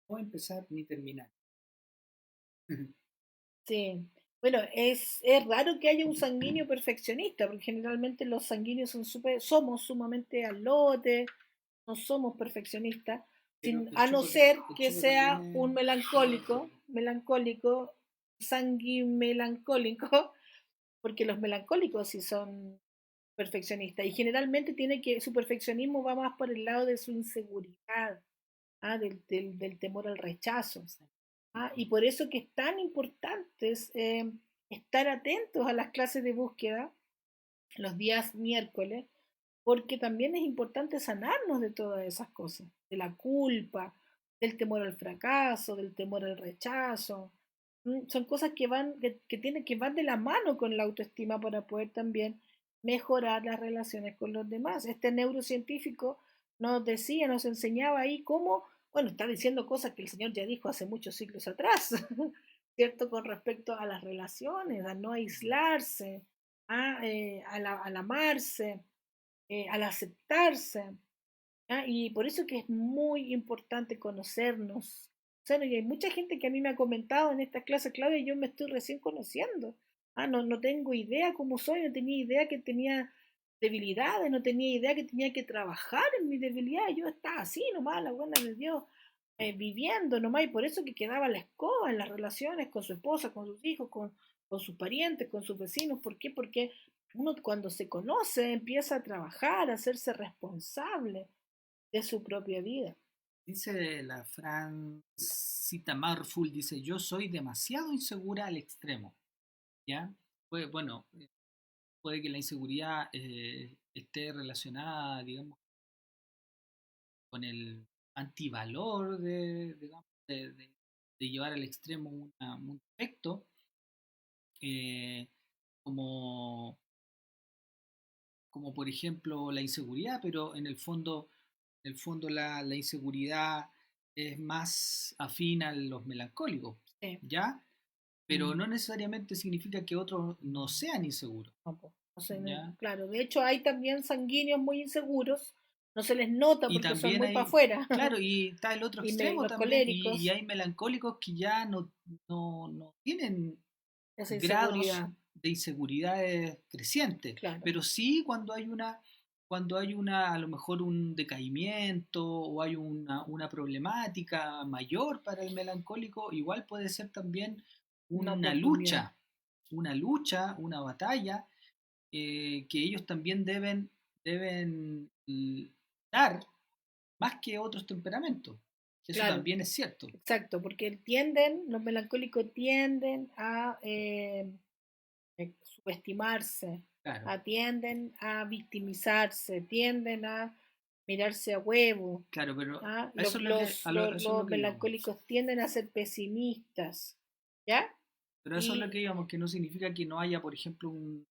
no empezar ni terminar. sí, bueno, es raro que haya un sanguíneo perfeccionista, porque generalmente los sanguíneos somos sumamente alotes, no somos perfeccionistas, Pero a no ser el que chupo también sea un melancólico, sanguimelancólico, porque los melancólicos sí son perfeccionistas y generalmente su perfeccionismo va más por el lado de su inseguridad, del temor al rechazo. Y por eso que es tan importante estar atentos a las clases de búsqueda los días miércoles, porque también es importante sanarnos de todas esas cosas, de la culpa, del temor al fracaso, del temor al rechazo. Son cosas que van de la mano con la autoestima para poder también mejorar las relaciones con los demás. Este neurocientífico nos enseñaba ahí cómo, bueno, está diciendo cosas que el Señor ya dijo hace muchos siglos atrás, ¿cierto? Con respecto a las relaciones, a no aislarse, al amarse, al aceptarse. Y por eso que es muy importante conocernos. O sea, y hay mucha gente que a mí me ha comentado en estas clases, Claudia, yo me estoy recién conociendo. No tengo idea cómo soy, no tenía idea que tenía debilidades, no tenía idea que tenía que trabajar en mis debilidades. Yo estaba así nomás, la buena de Dios, viviendo nomás, y por eso que quedaba la escoba en las relaciones con su esposa, con sus hijos, con sus parientes, con sus vecinos. ¿Por qué? Porque uno cuando se conoce empieza a trabajar, a hacerse responsable de su propia vida. Dice la Francita Marful, dice, yo soy demasiado insegura al extremo, ¿ya? Pues, bueno, puede que la inseguridad esté relacionada, digamos, con el antivalor digamos, de llevar al extremo un defecto, eh, como, como por ejemplo la inseguridad, pero en el fondo la inseguridad es más afín a los melancólicos, Sí. ¿ya? Pero no necesariamente significa que otros no sean inseguros, O sea, ¿ya? claro, de hecho hay también sanguíneos muy inseguros, no se les nota Y porque son también muy para hay, afuera, claro, y está el otro extremo los también, y coléricos, hay melancólicos que ya no tienen esa grados inseguridad, de inseguridades crecientes, claro. pero sí cuando hay una, a lo mejor un decaimiento o hay una problemática mayor para el melancólico, igual puede ser también Una una oportunidad. una batalla que ellos también deben dar más que otros temperamentos. Eso Claro, también es cierto. exacto, porque los melancólicos tienden a subestimarse, Claro. tienden a victimizarse, tienden a mirarse a huevo. Claro, pero Los, eso es lo que, eso es lo los que íbamos. melancólicos tienden a ser pesimistas, ¿ya? Pero eso es lo Y que íbamos, que no significa que no haya, por ejemplo, un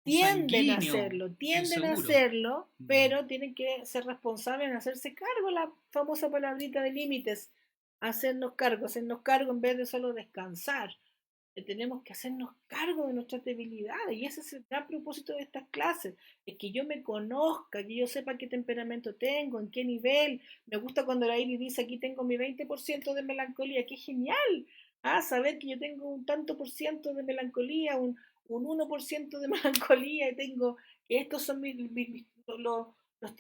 sanguíneo tienden a inseguro. hacerlo, pero tienen que ser responsables en hacerse cargo, la famosa palabrita de límites, hacernos cargo en vez de solo descansar. Tenemos que hacernos cargo de nuestras debilidades y ese es el gran propósito de estas clases, es que yo me conozca, que yo sepa qué temperamento tengo, en qué nivel. Me gusta cuando la Iris dice aquí tengo mi 20% de melancolía, qué genial, saber que yo tengo un tanto por ciento de melancolía, un 1% de melancolía, y tengo que estos son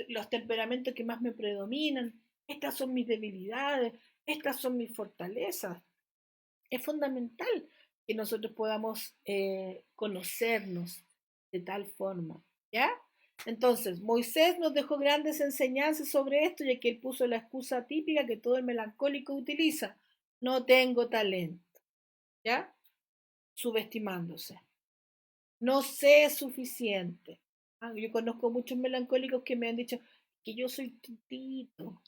los temperamentos que más me predominan, estas son mis debilidades, estas son mis fortalezas. Es fundamental que nosotros podamos conocernos de tal forma, ¿ya? Entonces, Moisés nos dejó grandes enseñanzas sobre esto, ya que él puso la excusa típica que todo el melancólico utiliza. No tengo talento, ¿ya? Subestimándose. No sé suficiente. Yo conozco muchos melancólicos que me han dicho que yo soy tontito.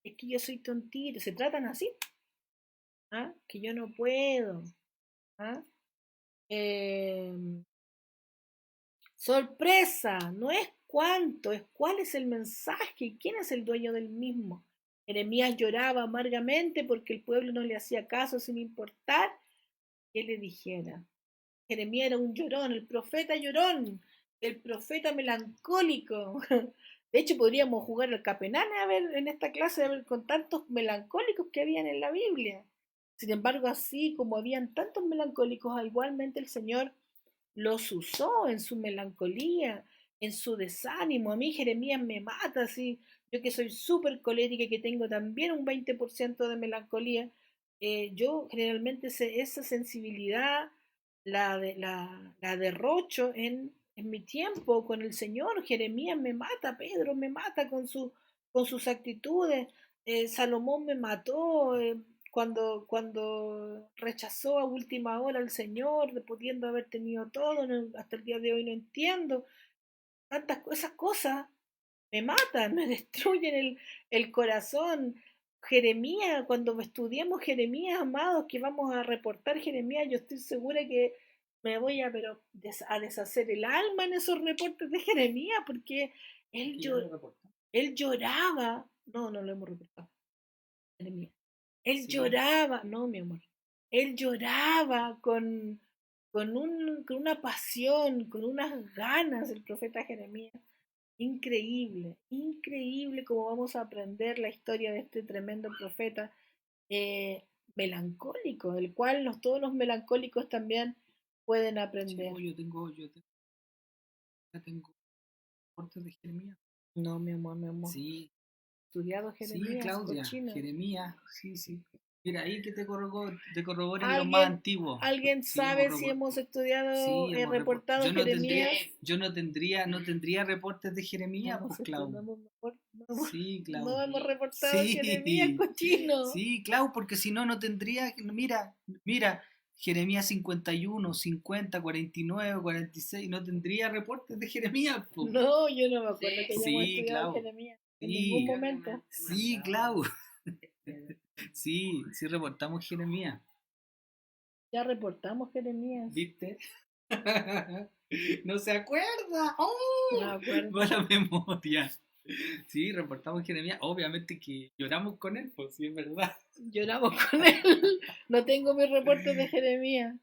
Es que yo soy tontito. Se tratan así. Que yo no puedo. ¿Ah? Sorpresa, no es cuánto, es cuál es el mensaje y quién es el dueño del mismo. Jeremías lloraba amargamente porque el pueblo no le hacía caso sin importar qué le dijera. Jeremías era un llorón, el profeta llorón, el profeta melancólico. De hecho, podríamos jugar al Capenane a ver en esta clase a ver, con tantos melancólicos que habían en la Biblia. Sin embargo, así como habían tantos melancólicos, igualmente el Señor los usó en su melancolía, en su desánimo. A mí Jeremías me mata, así, yo que soy súper colérica y que tengo también un 20% de melancolía, yo generalmente esa sensibilidad la derrocho en mi tiempo con el Señor. Jeremías me mata, Pedro me mata con sus actitudes, Salomón me mató, cuando rechazó a última hora al Señor, pudiendo haber tenido todo, hasta el día de hoy no entiendo. Esas cosas me matan, me destruyen el corazón. Jeremías, cuando estudiemos Jeremías, amados, que vamos a reportar Jeremías, yo estoy segura que me voy a, pero, a deshacer el alma en esos reportes de Jeremías, porque él, él lloraba. No, no lo hemos reportado. Jeremías. Él Sí. lloraba, no, mi amor. Él lloraba con una pasión, con unas ganas, el profeta Jeremías. Increíble, increíble cómo vamos a aprender la historia de este tremendo profeta melancólico, del cual todos los melancólicos también pueden Sí, aprender. ya tengo reportes de Jeremías. No, mi amor. Sí, Estudiado sí, Jeremías, Claudia, cochino. Jeremías, sí. Mira, ahí que te corroboren los más ¿Alguien, antiguos. ¿Alguien Sí, sabe si hemos estudiado, sí, reportado Jeremías? yo no tendría reportes de Jeremías, pues Clau. Sí, Clau. No hemos reportado Jeremías, Sí, cochino. sí, Clau, porque si no, no tendría, mira, Jeremías 51, 50, 49, 46, no tendría reportes de Jeremías, pues. No, yo no me acuerdo que hayamos Sí, estudiado Clau. Jeremías en ningún Sí, momento. sí, Clau. Sí, sí reportamos Jeremías. Ya reportamos Jeremías. ¿Viste? No se acuerda. No ¡Oh! me acuerdo. Buena memoria. Sí, reportamos Jeremías. Obviamente que lloramos con él, pues sí, es verdad. Lloramos con él. No tengo mis reportes de Jeremías.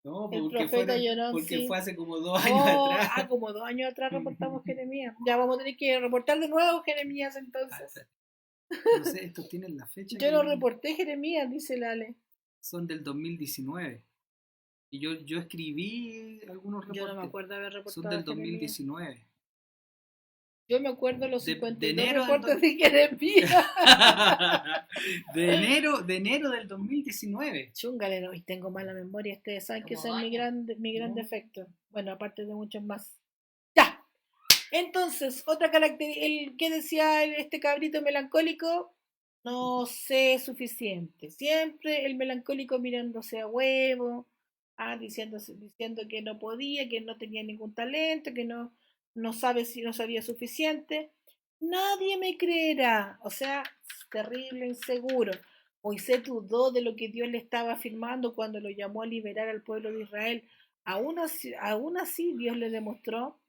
No, El porque profeta lloró, porque sí. fue hace como 2 años atrás. Como 2 años atrás reportamos Jeremías. Ya vamos a tener que reportar de nuevo Jeremías entonces. No sé, estos tienen la fecha Yo no reporté Jeremías, dice Lale. son del 2019. Y yo escribí algunos Yo no me reportes. acuerdo haber Son reportado del Jeremías. 2019. Yo me acuerdo los De 52 enero reportes de Jeremías. de enero del 2019. Chúngale, hoy tengo mala memoria. Ustedes saben que ese es mi gran defecto. Bueno, aparte de muchos más. Ya. Entonces, otra característica, ¿qué decía este cabrito melancólico? No sé suficiente. Siempre el melancólico mirándose a huevo, diciendo que no podía, que no tenía ningún talento, que no sabe si no sabía suficiente. Nadie me creerá. O sea, terrible, inseguro. Moisés dudó de lo que Dios le estaba afirmando cuando lo llamó a liberar al pueblo de Israel. Aún así Dios le demostró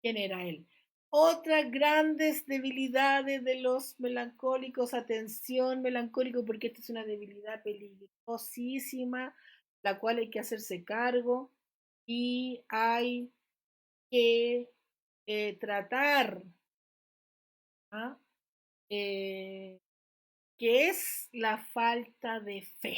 quién era él. Otras grandes debilidades de los melancólicos, atención melancólico, porque esta es una debilidad peligrosísima, la cual hay que hacerse cargo y hay que tratar, ¿ah? Eh, que es la falta de fe.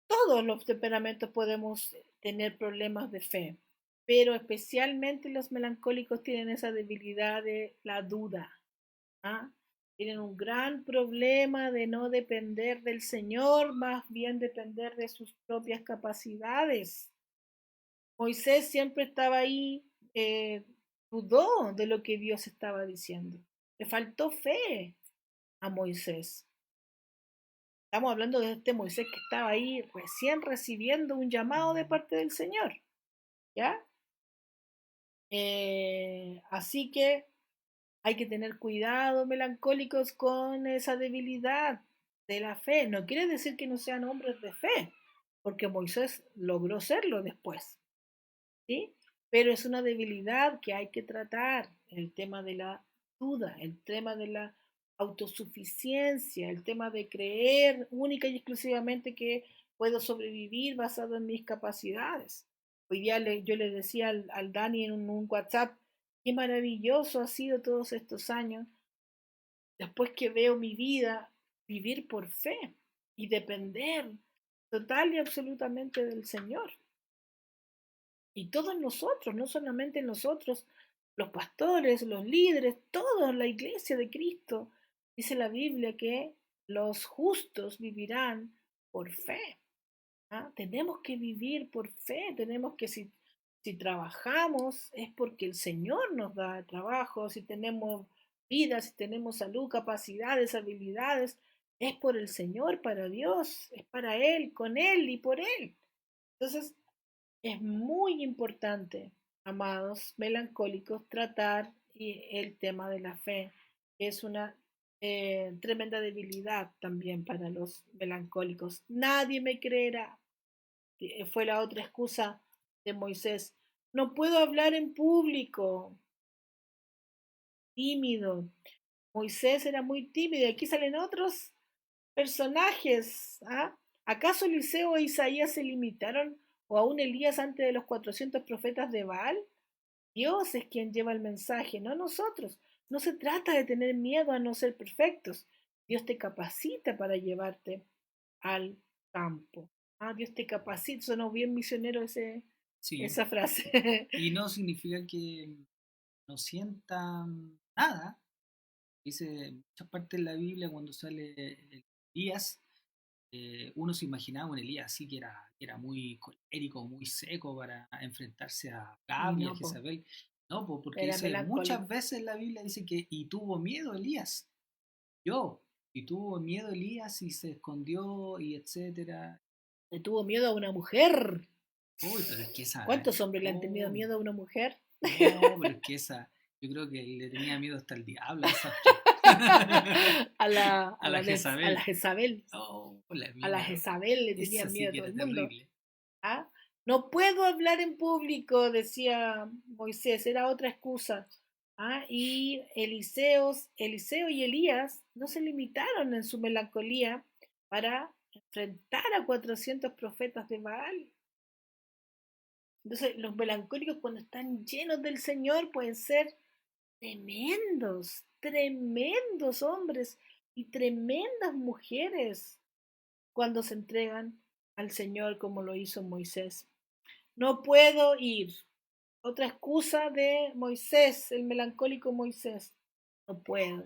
Todos los temperamentos podemos tener problemas de fe, pero especialmente los melancólicos tienen esa debilidad de la duda. ¿Ah? Tienen un gran problema de no depender del Señor, más bien depender de sus propias capacidades. Moisés siempre estaba ahí dudó de lo que Dios estaba diciendo. Le faltó fe a Moisés. Estamos hablando de este Moisés que estaba ahí recién recibiendo un llamado de parte del Señor. ¿Ya? Así que hay que tener cuidado, melancólicos, con esa debilidad de la fe. No quiere decir que no sean hombres de fe, porque Moisés logró serlo después, ¿sí? Pero es una debilidad que hay que tratar, el tema de la duda, el tema de la autosuficiencia, el tema de creer única y exclusivamente que puedo sobrevivir basado en mis capacidades. Hoy día yo le decía al Dani en un WhatsApp, qué maravilloso ha sido todos estos años, después que veo mi vida, vivir por fe y depender total y absolutamente del Señor. Y todos nosotros, no solamente nosotros, los pastores, los líderes, toda la iglesia de Cristo, dice la Biblia que los justos vivirán por fe. ¿Ah? Tenemos que vivir por fe, tenemos que, si trabajamos es porque el Señor nos da trabajo, si tenemos vida, si tenemos salud, capacidades, habilidades, es por el Señor, para Dios, es para Él, con Él y por Él. Entonces, es muy importante, amados melancólicos, tratar el tema de la fe, que es una tremenda debilidad también para los melancólicos. Nadie me creerá, fue la otra excusa de Moisés. No puedo hablar en público, tímido. Moisés era muy tímido. Aquí salen otros personajes. ¿Ah? ¿Acaso Eliseo e Isaías se limitaron, o aún Elías antes de los 400 profetas de Baal? Dios es quien lleva el mensaje, no nosotros. No se trata de tener miedo a no ser perfectos. Dios te capacita para llevarte al campo. Ah, Dios te capacita. Sonó bien misionero Sí, esa frase. y no significa que no sientan nada. Dice en muchas partes de la Biblia cuando sale Elías, uno se imaginaba un Elías así que era muy colérico, muy seco para enfrentarse a Acab y a No, po, Jezabel. No, pues porque era dice muchas melancólico. veces la Biblia dice que y tuvo miedo Elías, yo, y tuvo miedo Elías y se escondió y etcétera. Le tuvo miedo a una mujer. Uy, pero es que esa, ¿Cuántos hombres le han tenido oh, miedo a una mujer? no, pero es que esa, yo creo que le tenía miedo hasta el diablo a esa a la A la Jezabel. Jezabel. Oh, la A la mina, Jezabel le esa tenían sí miedo a que todo era el mundo. terrible. ¿Ah? No puedo hablar en público, decía Moisés, era otra excusa. ¿Ah? Y Eliseo y Elías no se limitaron en su melancolía para enfrentar a 400 profetas de Baal. Entonces, los melancólicos cuando están llenos del Señor pueden ser tremendos, tremendos hombres y tremendas mujeres cuando se entregan al Señor como lo hizo Moisés. No puedo ir. Otra excusa de Moisés, el melancólico Moisés. No puedo.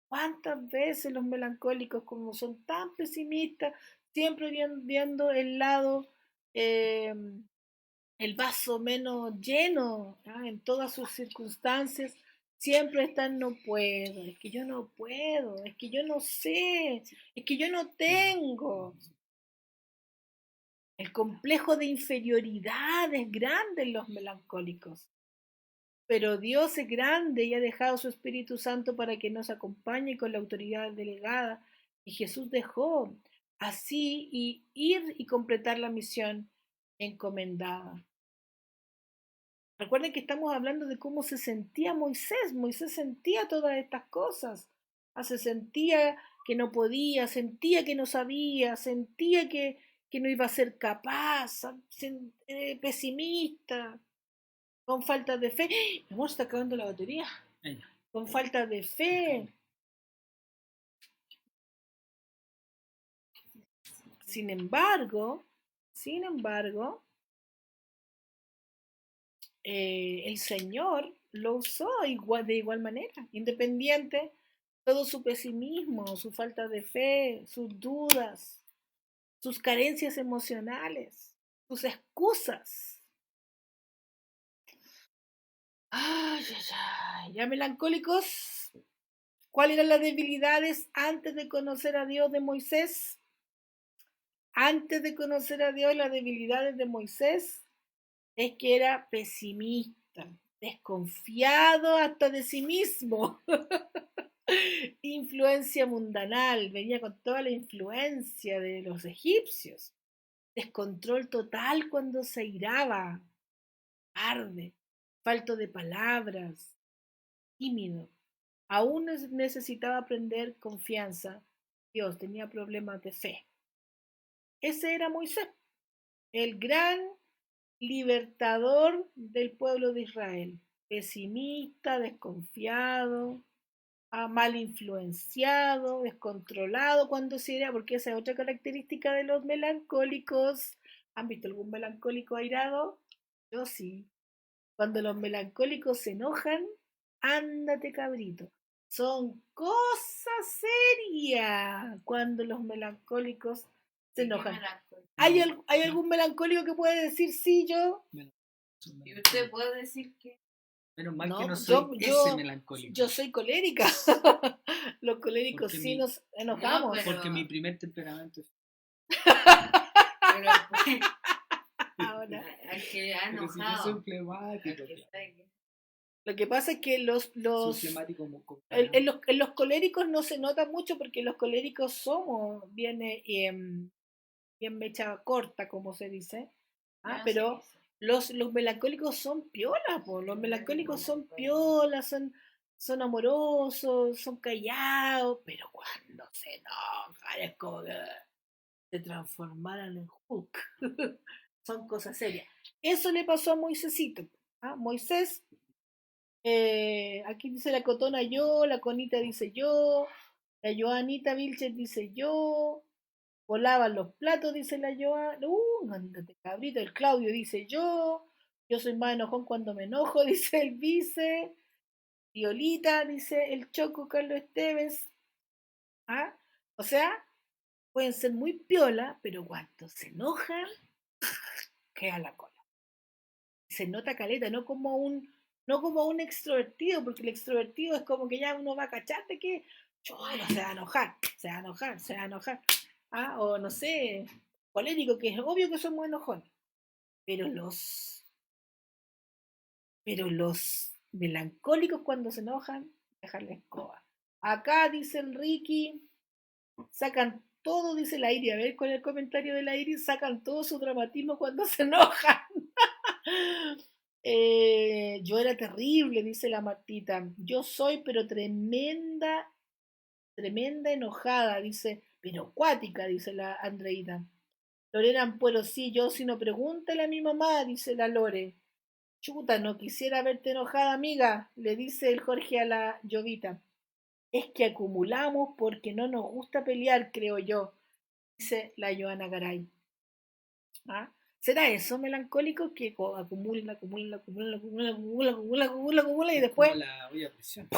¿Cuántas veces los melancólicos, como son tan pesimistas, siempre viendo el lado, eh, el vaso menos lleno, ¿ah? En todas sus circunstancias, siempre están no puedo, es que yo no puedo, es que yo no sé, es que yo no tengo. El complejo de inferioridad es grande en los melancólicos. Pero Dios es grande y ha dejado su Espíritu Santo para que nos acompañe con la autoridad delegada. Y Jesús dejó así y ir y completar la misión encomendada. Recuerden que estamos hablando de cómo se sentía Moisés. Moisés sentía todas estas cosas. Se sentía que no podía, sentía que no sabía, sentía que no iba a ser capaz, pesimista, con falta de fe. ¡Ah! Mi amor, está acabando la batería. Ella. Con falta de fe. Sin embargo, sin embargo, el Señor lo usó de igual manera, independiente todo su pesimismo, su falta de fe, sus dudas, sus carencias emocionales, sus excusas. Ay, ay, ay. Ya melancólicos, ¿cuáles eran las debilidades antes de conocer a Dios de Moisés? Antes de conocer a Dios, las debilidades de Moisés es que era pesimista, desconfiado hasta de sí mismo. Influencia mundanal, venía con toda la influencia de los egipcios. Descontrol total cuando se iraba, arde, falto de palabras, tímido. Aún necesitaba aprender confianza. Dios tenía problemas de fe. Ese era Moisés, el gran libertador del pueblo de Israel. Pesimista, desconfiado, mal influenciado, descontrolado cuando se era, porque esa es otra característica de los melancólicos. ¿Han visto algún melancólico airado? Yo sí. Cuando los melancólicos se enojan, ándate cabrito. Son cosas serias cuando los melancólicos se enojan. ¿Hay algún melancólico que puede decir sí, yo? ¿Y usted puede decir que? Menos mal que No, no soy ese yo melancólico. soy colérica. Los coléricos Porque sí mi- nos enojamos. No, pero- Porque mi primer temperamento es... Pero Ahora, al que ha Pero si yo enojado. soy flemático, al que está aquí. lo que pasa es que soy flemático como en los coléricos no se nota mucho porque los coléricos somos bien, bien mecha corta, como se dice. No, Pero sí, sí. los melancólicos son piolas, po. Los Sí, melancólicos son melancólicos. piolas, son amorosos, son callados, pero cuando se enojan es como que se transformaran en Hulk. Son cosas serias. Eso le pasó a Moisésito. Moisés, aquí dice la Cotona yo, la Conita dice yo, la Joanita Vilches dice yo, volaban los platos, dice la Joana, ándate cabrito, el Claudio dice yo soy más enojón cuando me enojo, dice el Vice, Violita, dice el Choco Carlos Esteves. O sea, pueden ser muy piola, pero cuando se enojan, queda la cola. Se nota caleta, no como un extrovertido, porque el extrovertido es como que ya uno va a cachar de que se va a enojar, se va a enojar, se va a enojar. O no sé, colérico, que es obvio que son muy enojones. Pero los melancólicos cuando se enojan, dejan la escoba. Acá dice el Ricky, sacan todo, dice la Iris, a ver con el comentario de la Iris, sacan todo su dramatismo cuando se enojan. Yo era terrible, dice la Martita. Yo soy, pero tremenda, tremenda enojada, dice, pero cuática, dice la Andreita. Lorena Ampuero, sí, yo si no pregúntale a mi mamá, dice la Lore. Chuta, no quisiera verte enojada, amiga, le dice el Jorge a la Llovita. Es que acumulamos porque no nos gusta pelear, creo yo, dice la Joana Garay. ¿Será eso melancólico que acumulan, y después como la olla a presión.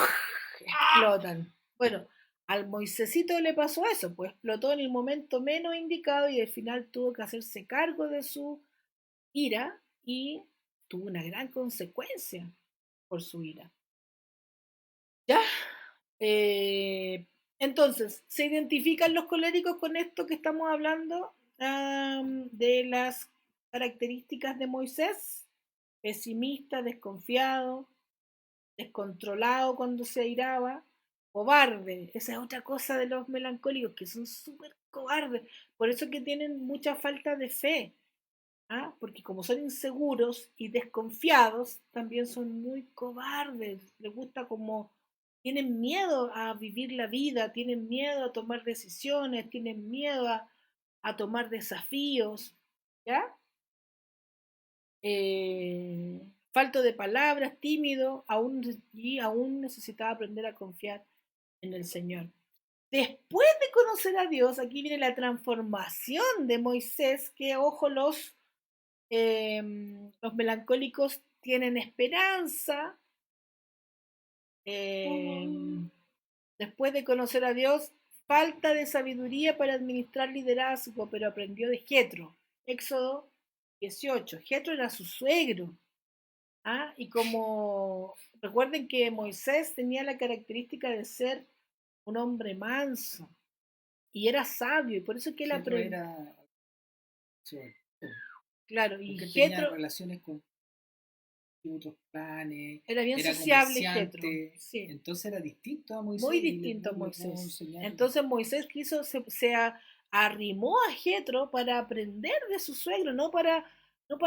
explotan? Bueno, al Moisésito le pasó eso, pues explotó en el momento menos indicado y al final tuvo que hacerse cargo de su ira y tuvo una gran consecuencia por su ira. ¿Ya? Entonces, ¿se identifican los coléricos con esto que estamos hablando de las características de Moisés? Pesimista, desconfiado, descontrolado cuando se airaba, cobarde. Esa es otra cosa de los melancólicos, que son súper cobardes. Por eso que tienen mucha falta de fe. Porque como son inseguros y desconfiados, también son muy cobardes. Les gusta como... Tienen miedo a vivir la vida, tienen miedo a tomar decisiones, tienen miedo a tomar desafíos. ¿Ya? Falto de palabras, tímido, y aún necesitaba aprender a confiar en el Señor. Después de conocer a Dios, aquí viene la transformación de Moisés, que ojo, los melancólicos tienen esperanza. Después de conocer a Dios, falta de sabiduría para administrar liderazgo, pero aprendió de Jetro. Éxodo 18. Jetro era su suegro. ¿Ah? Y como recuerden que Moisés tenía la característica de ser un hombre manso y era sabio, y por eso que él Jetro aprendió, era sobre todo, claro, y porque él tenía Jetro relaciones con otros planes, era bien era sociable, Jetro, comerciante, sí, entonces era distinto a muy Moisés y distinto a le pudo Moisés. enseñar. Entonces Moisés arrimó a Jetro para aprender de su suegro, no para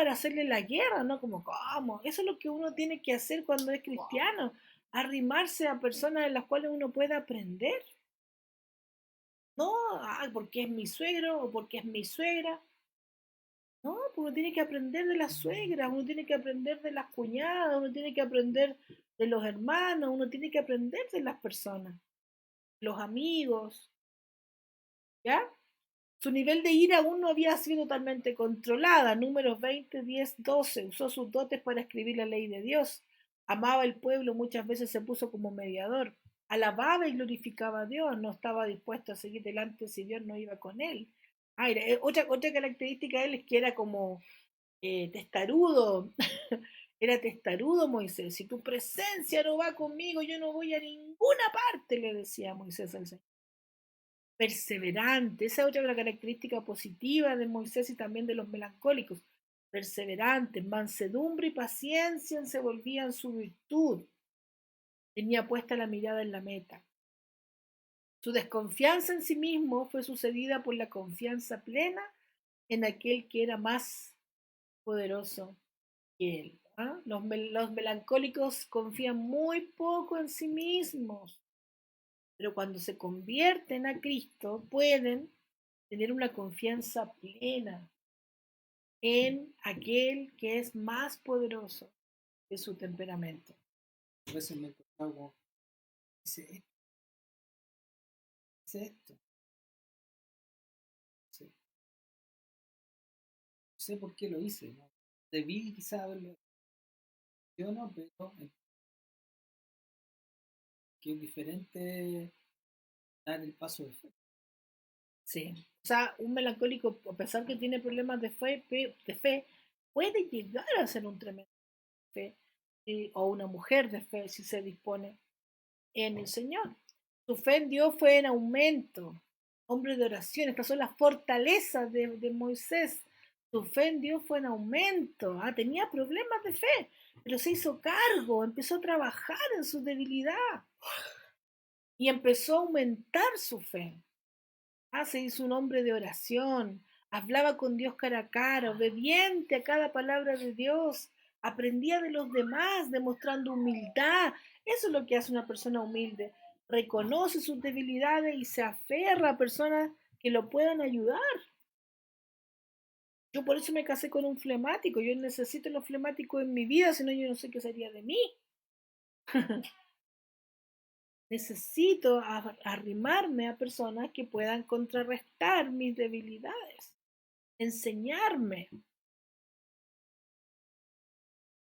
hacerle la guerra, no como, ¿cómo? Eso es lo que uno tiene que hacer cuando es cristiano, arrimarse a personas de las cuales uno pueda aprender. No, porque es mi suegro o porque es mi suegra. No, pues uno tiene que aprender de las suegras, uno tiene que aprender de las cuñadas, uno tiene que aprender de los hermanos, uno tiene que aprender de las personas, los amigos, ¿ya? Su nivel de ira aún no había sido totalmente controlada. Números 20, 10, 12. Usó sus dotes para escribir la ley de Dios. Amaba el pueblo, muchas veces se puso como mediador. Alababa y glorificaba a Dios. No estaba dispuesto a seguir delante si Dios no iba con él. Otra característica de él es que era como testarudo. Era testarudo Moisés. Si tu presencia no va conmigo, yo no voy a ninguna parte, le decía Moisés al Señor. Perseverante, esa es otra característica positiva de Moisés y también de los melancólicos. Perseverantes, mansedumbre y paciencia se volvían su virtud. Tenía puesta la mirada en la meta. Su desconfianza en sí mismo fue sucedida por la confianza plena en aquel que era más poderoso que él. ¿Ah? Los melancólicos confían muy poco en sí mismos, pero cuando se convierten a Cristo pueden tener una confianza plena en aquel que es más poderoso que su temperamento. A veces me he encontrado como, hice esto, sí. No sé por qué lo hice, ¿no? Debí quizá haberlo hecho, yo no, pero que es diferente dar el paso de fe. Sí. O sea, un melancólico, a pesar que tiene problemas de fe puede llegar a ser un tremendo fe, o una mujer de fe si se dispone en el Señor. Su fe en Dios fue en aumento. Hombre de oración, estas son las fortalezas de Moisés. Su fe en Dios fue en aumento. Tenía problemas de fe, pero se hizo cargo, empezó a trabajar en su debilidad y empezó a aumentar su fe. Se hizo un hombre de oración, hablaba con Dios cara a cara, obediente a cada palabra de Dios, aprendía de los demás, demostrando humildad. Eso es lo que hace una persona humilde. Reconoce sus debilidades y se aferra a personas que lo puedan ayudar. Yo por eso me casé con un flemático. Yo necesito los flemáticos en mi vida, si no yo no sé qué sería de mí. Necesito arrimarme a personas que puedan contrarrestar mis debilidades, enseñarme.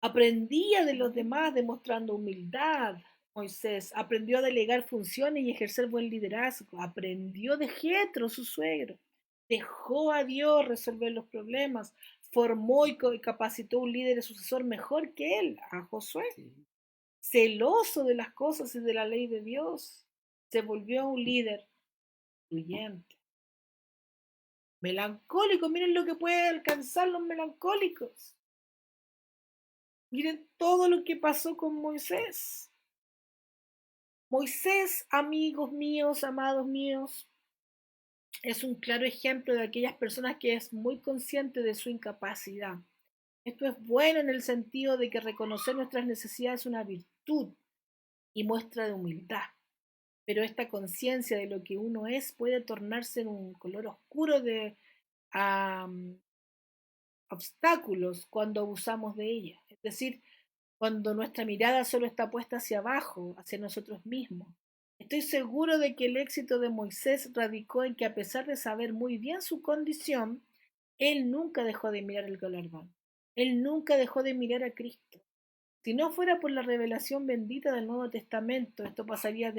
Aprendía de los demás demostrando humildad. Moisés aprendió a delegar funciones y ejercer buen liderazgo. Aprendió de Jetro, su suegro. Dejó a Dios resolver los problemas. Formó y capacitó un líder y sucesor mejor que él, a Josué. Sí. Celoso de las cosas y de la ley de Dios, se volvió un líder fluyente. Melancólico, miren lo que puede alcanzar los melancólicos. Miren todo lo que pasó con Moisés. Moisés, amigos míos, amados míos, es un claro ejemplo de aquellas personas que es muy consciente de su incapacidad. Esto es bueno en el sentido de que reconocer nuestras necesidades es una virtud y muestra de humildad. Pero esta conciencia de lo que uno es puede tornarse en un color oscuro de obstáculos cuando abusamos de ella. Es decir, cuando nuestra mirada solo está puesta hacia abajo, hacia nosotros mismos. Estoy seguro de que el éxito de Moisés radicó en que a pesar de saber muy bien su condición, él nunca dejó de mirar el galardón. Él nunca dejó de mirar a Cristo. Si no fuera por la revelación bendita del Nuevo Testamento, esto pasaría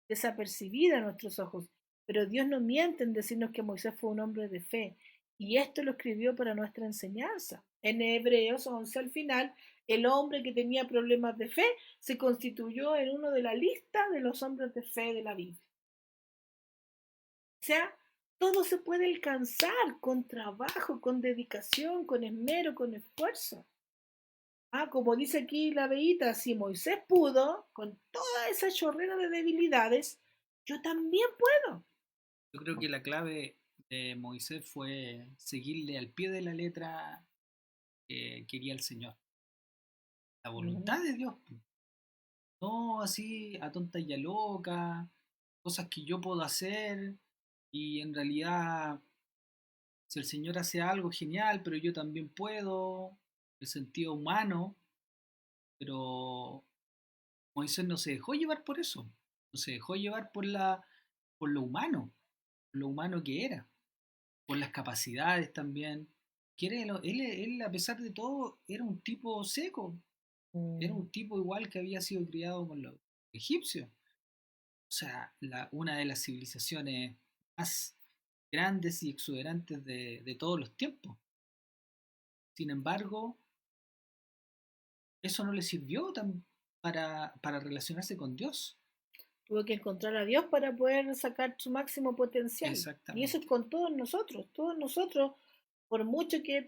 desapercibida a nuestros ojos. Pero Dios no miente en decirnos que Moisés fue un hombre de fe. Y esto lo escribió para nuestra enseñanza. En Hebreos 11 al final, el hombre que tenía problemas de fe se constituyó en uno de la lista de los hombres de fe de la Biblia. O sea, todo se puede alcanzar con trabajo, con dedicación, con esmero, con esfuerzo. Como dice aquí la Beita, si Moisés pudo, con toda esa chorrera de debilidades, yo también puedo. Yo creo que la clave de Moisés fue seguirle al pie de la letra que quería el Señor. La voluntad de Dios. No así a tonta y a loca, cosas que yo puedo hacer y en realidad si el Señor hace algo genial, pero yo también puedo, el sentido humano, pero Moisés no se dejó llevar por eso, no se dejó llevar por lo humano que era, por las capacidades también, que él, a pesar de todo era un tipo seco, era un tipo igual que había sido criado con los egipcios. O sea, una de las civilizaciones más grandes y exuberantes de todos los tiempos. Sin embargo, eso no le sirvió para relacionarse con Dios. Tuvo que encontrar a Dios para poder sacar su máximo potencial. Y eso es Exactamente. con todos nosotros. Todos nosotros, por mucho que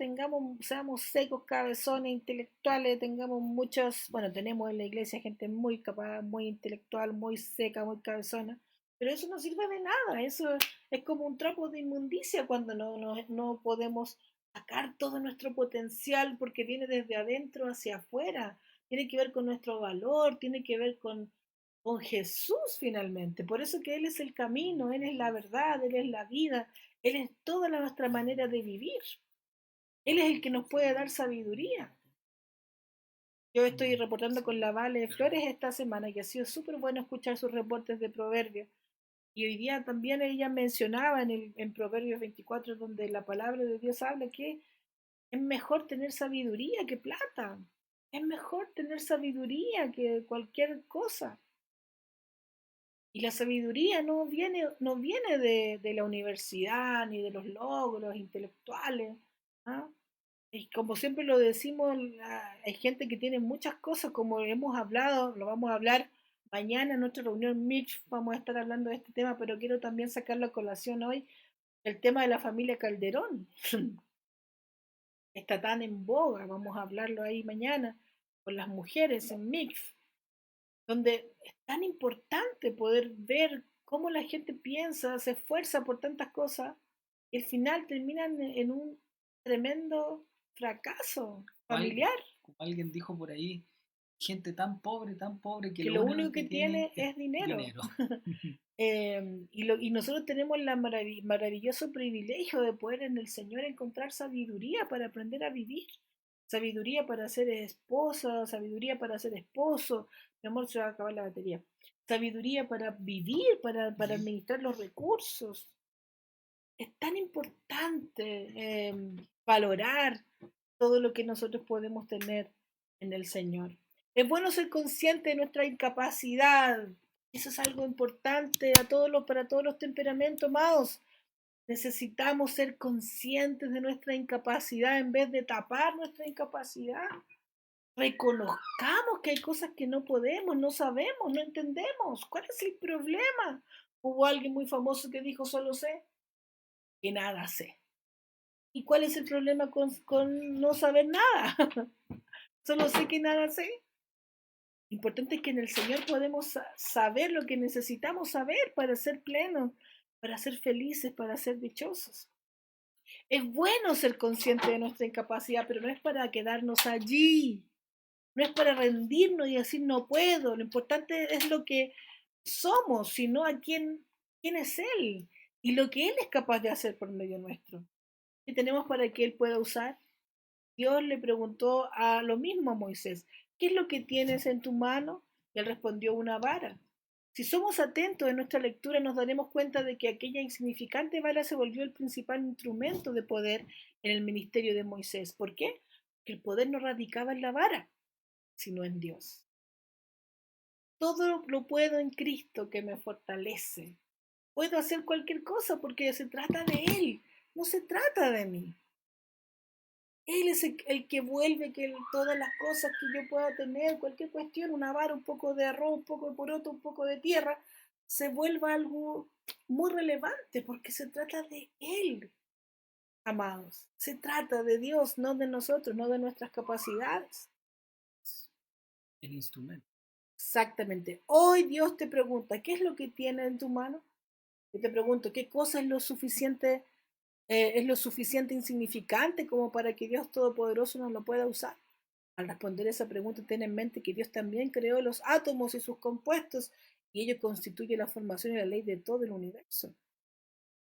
seamos secos, cabezones, intelectuales, tengamos muchos, bueno, tenemos en la iglesia gente muy capaz, muy intelectual, muy seca, muy cabezona, pero eso no sirve de nada. Eso es como un trapo de inmundicia cuando no podemos sacar todo nuestro potencial porque viene desde adentro hacia afuera. Tiene que ver con nuestro valor, tiene que ver con Jesús finalmente. Por eso que Él es el camino, Él es la verdad, Él es la vida, Él es toda nuestra manera de vivir. Él es el que nos puede dar sabiduría. Yo estoy reportando con la Vale Flores esta semana y ha sido súper bueno escuchar sus reportes de Proverbios. Y hoy día también ella mencionaba en Proverbios 24, donde la palabra de Dios habla que es mejor tener sabiduría que plata. Es mejor tener sabiduría que cualquier cosa. Y la sabiduría no viene de la universidad ni de los logros intelectuales. ¿Ah? Y como siempre lo decimos, hay gente que tiene muchas cosas, como hemos hablado, lo vamos a hablar mañana en nuestra reunión Mitch, vamos a estar hablando de este tema, pero quiero también sacarlo a colación hoy, el tema de la familia Calderón. Está tan en boga, vamos a hablarlo ahí mañana, con las mujeres en Mix, donde es tan importante poder ver cómo la gente piensa, se esfuerza por tantas cosas y al final terminan en un tremendo fracaso Al- familiar, Como alguien dijo por ahí, gente tan pobre que que lo lo único único que que tiene tiene es es dinero. dinero. Y nosotros tenemos el maravilloso privilegio de poder en el Señor encontrar sabiduría para aprender a vivir, sabiduría para ser esposa, sabiduría para ser esposo. Mi amor, se va a acabar la batería. Sabiduría para vivir, para administrar los recursos. Es tan importante valorar todo lo que nosotros podemos tener en el Señor. Es bueno ser consciente de nuestra incapacidad. Eso es algo importante para todos los temperamentos, amados. Necesitamos ser conscientes de nuestra incapacidad en vez de tapar nuestra incapacidad. Reconozcamos que hay cosas que no podemos, no sabemos, no entendemos. ¿Cuál es el problema? Hubo alguien muy famoso que dijo, solo sé que nada sé. ¿Y cuál es el problema con no saber nada? Solo sé que nada sé. Lo importante es que en el Señor podemos saber lo que necesitamos saber para ser plenos, para ser felices, para ser dichosos. Es bueno ser consciente de nuestra incapacidad, pero no es para quedarnos allí. No es para rendirnos y decir no puedo. Lo importante es lo que somos, sino a quién es Él y lo que Él es capaz de hacer por medio nuestro. ¿Qué tenemos para que Él pueda usar? Dios le preguntó a lo mismo a Moisés, ¿qué es lo que tienes en tu mano? Y él respondió, una vara. Si somos atentos en nuestra lectura, nos daremos cuenta de que aquella insignificante vara se volvió el principal instrumento de poder en el ministerio de Moisés. ¿Por qué? Porque el poder no radicaba en la vara, sino en Dios. Todo lo puedo en Cristo que me fortalece. Puedo hacer cualquier cosa porque se trata de Él, no se trata de mí. Él es el que vuelve que todas las cosas que yo pueda tener, cualquier cuestión, una vara, un poco de arroz, un poco de poroto, un poco de tierra, se vuelva algo muy relevante porque se trata de Él, amados. Se trata de Dios, no de nosotros, no de nuestras capacidades. El instrumento. Exactamente. Hoy Dios te pregunta, ¿qué es lo que tiene en tu mano? Yo te pregunto, ¿qué cosa es lo suficiente insignificante como para que Dios Todopoderoso no lo pueda usar? Al responder esa pregunta, ten en mente que Dios también creó los átomos y sus compuestos, y ello constituye la formación y la ley de todo el universo.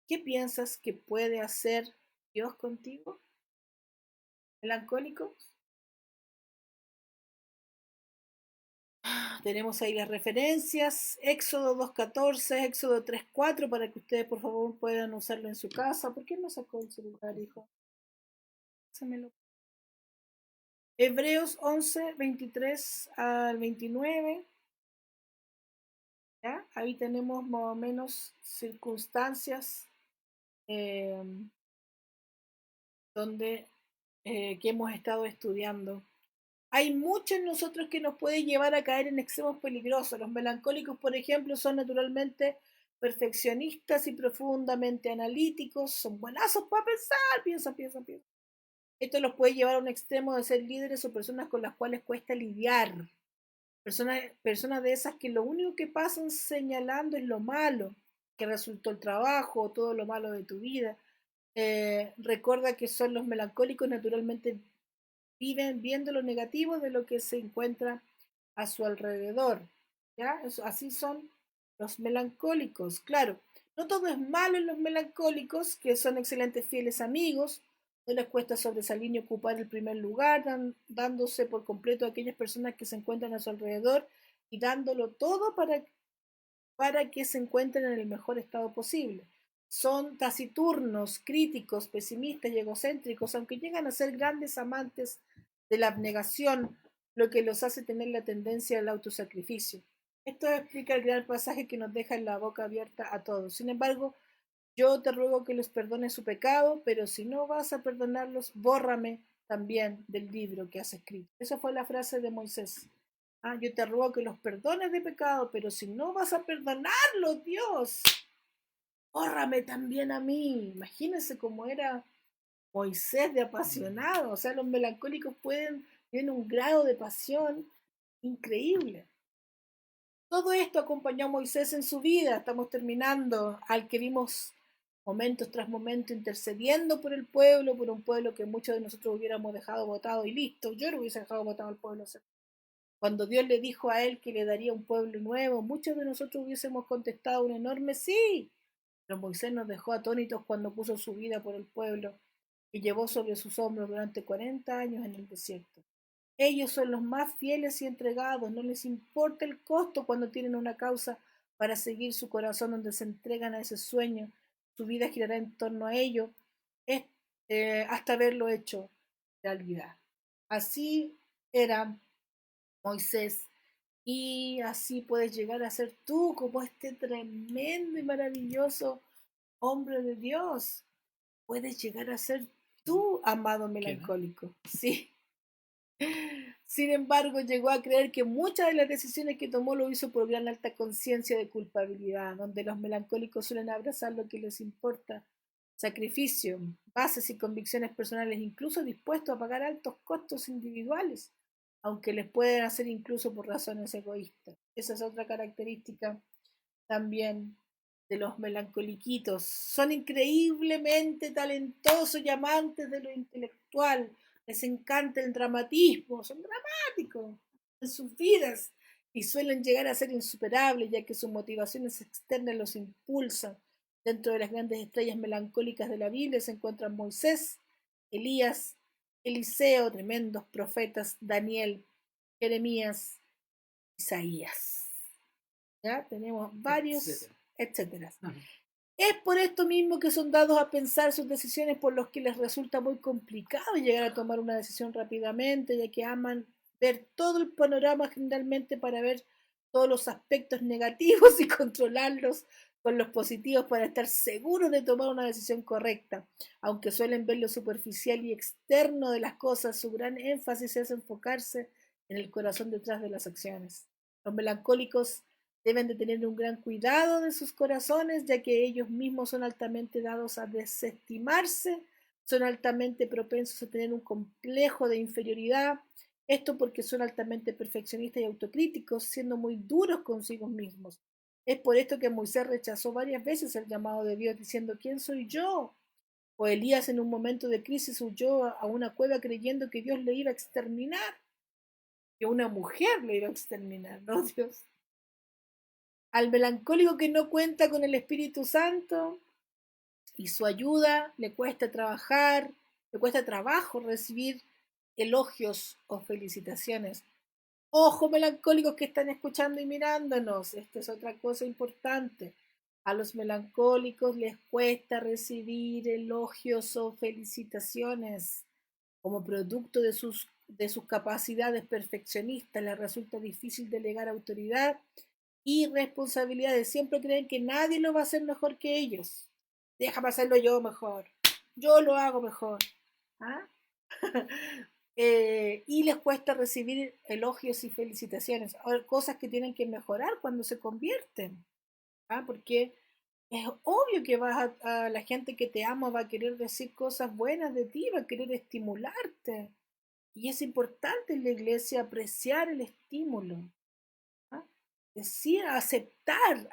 ¿Qué piensas que puede hacer Dios contigo? ¿Melancólico? Tenemos ahí las referencias, Éxodo 2.14, Éxodo 3.4, para que ustedes por favor puedan usarlo en su casa. ¿Por qué no sacó el celular, hijo? Pásamelo. Hebreos 11.23 al 29. ¿Ya? Ahí tenemos más o menos circunstancias eh, donde que hemos estado estudiando. Hay mucho en nosotros que nos puede llevar a caer en extremos peligrosos. Los melancólicos, por ejemplo, son naturalmente perfeccionistas y profundamente analíticos, son buenazos para pensar, piensa. Esto los puede llevar a un extremo de ser líderes o personas con las cuales cuesta lidiar. Personas de esas que lo único que pasan señalando es lo malo que resultó el trabajo o todo lo malo de tu vida. Recuerda que son los melancólicos, naturalmente viven viendo lo negativo de lo que se encuentra a su alrededor. ¿Ya? Así son los melancólicos. Claro, no todo es malo en los melancólicos, que son excelentes fieles amigos, no les cuesta sobresalir ni ocupar el primer lugar, dándose por completo a aquellas personas que se encuentran a su alrededor y dándolo todo para que se encuentren en el mejor estado posible. Son taciturnos, críticos, pesimistas y egocéntricos, aunque llegan a ser grandes amantes de la abnegación, lo que los hace tener la tendencia al autosacrificio. Esto explica el gran pasaje que nos deja en la boca abierta a todos. Sin embargo, yo te ruego que les perdones su pecado, pero si no vas a perdonarlos, bórrame también del libro que has escrito. Esa fue la frase de Moisés. Yo te ruego que los perdones de pecado, pero si no vas a perdonarlos, Dios, bórrame también a mí. Imagínense cómo era Moisés de apasionado. O sea, los melancólicos tienen un grado de pasión increíble. Todo esto acompañó a Moisés en su vida. Estamos terminando, al que vimos momentos tras momentos intercediendo por el pueblo, por un pueblo que muchos de nosotros hubiéramos dejado votado y listo. Yo no hubiese dejado votado al pueblo. Cuando Dios le dijo a él que le daría un pueblo nuevo, muchos de nosotros hubiésemos contestado un enorme sí. Pero Moisés nos dejó atónitos cuando puso su vida por el pueblo y llevó sobre sus hombros durante 40 años en el desierto. Ellos son los más fieles y entregados, no les importa el costo cuando tienen una causa para seguir su corazón donde se entregan a ese sueño. Su vida girará en torno a ello hasta verlo hecho realidad. Así era Moisés, y así puedes llegar a ser tú como este tremendo y maravilloso hombre de Dios. Puedes llegar a ser tú, amado melancólico. Sí. Sin embargo, llegó a creer que muchas de las decisiones que tomó lo hizo por gran alta conciencia de culpabilidad, donde los melancólicos suelen abrazar lo que les importa, sacrificio, bases y convicciones personales, incluso dispuestos a pagar altos costos individuales, aunque les pueden hacer incluso por razones egoístas. Esa es otra característica también de los melancoliquitos. Son increíblemente talentosos y amantes de lo intelectual. Les encanta el dramatismo, son dramáticos en sus vidas y suelen llegar a ser insuperables, ya que sus motivaciones externas los impulsan. Dentro de las grandes estrellas melancólicas de la Biblia se encuentran Moisés, Elías, Eliseo, tremendos profetas, Daniel, Jeremías, Isaías. ¿Ya? Tenemos varios, etcétera. Es por esto mismo que son dados a pensar sus decisiones, por los que les resulta muy complicado llegar a tomar una decisión rápidamente, ya que aman ver todo el panorama generalmente para ver todos los aspectos negativos y controlarlos con los positivos para estar seguros de tomar una decisión correcta. Aunque suelen ver lo superficial y externo de las cosas, su gran énfasis es enfocarse en el corazón detrás de las acciones. Los melancólicos deben de tener un gran cuidado de sus corazones, ya que ellos mismos son altamente dados a desestimarse, son altamente propensos a tener un complejo de inferioridad, esto porque son altamente perfeccionistas y autocríticos, siendo muy duros consigo mismos. Es por esto que Moisés rechazó varias veces el llamado de Dios, diciendo, ¿quién soy yo? O Elías en un momento de crisis huyó a una cueva creyendo que Dios le iba a exterminar, que una mujer le iba a exterminar, ¿no, Dios? Al melancólico que no cuenta con el Espíritu Santo y su ayuda, le cuesta trabajo recibir elogios o felicitaciones. Ojo, melancólicos que están escuchando y mirándonos, esta es otra cosa importante. A los melancólicos les cuesta recibir elogios o felicitaciones. Como producto de sus capacidades perfeccionistas, les resulta difícil delegar autoridad y responsabilidades. Siempre creen que nadie lo va a hacer mejor que ellos. Déjame hacerlo yo mejor. Yo lo hago mejor. ¿Ah? Y les cuesta recibir elogios y felicitaciones, cosas que tienen que mejorar cuando se convierten, ¿ah? Porque es obvio que la gente que te ama va a querer decir cosas buenas de ti, va a querer estimularte. Y es importante en la iglesia apreciar el estímulo, ¿ah? Decir, aceptar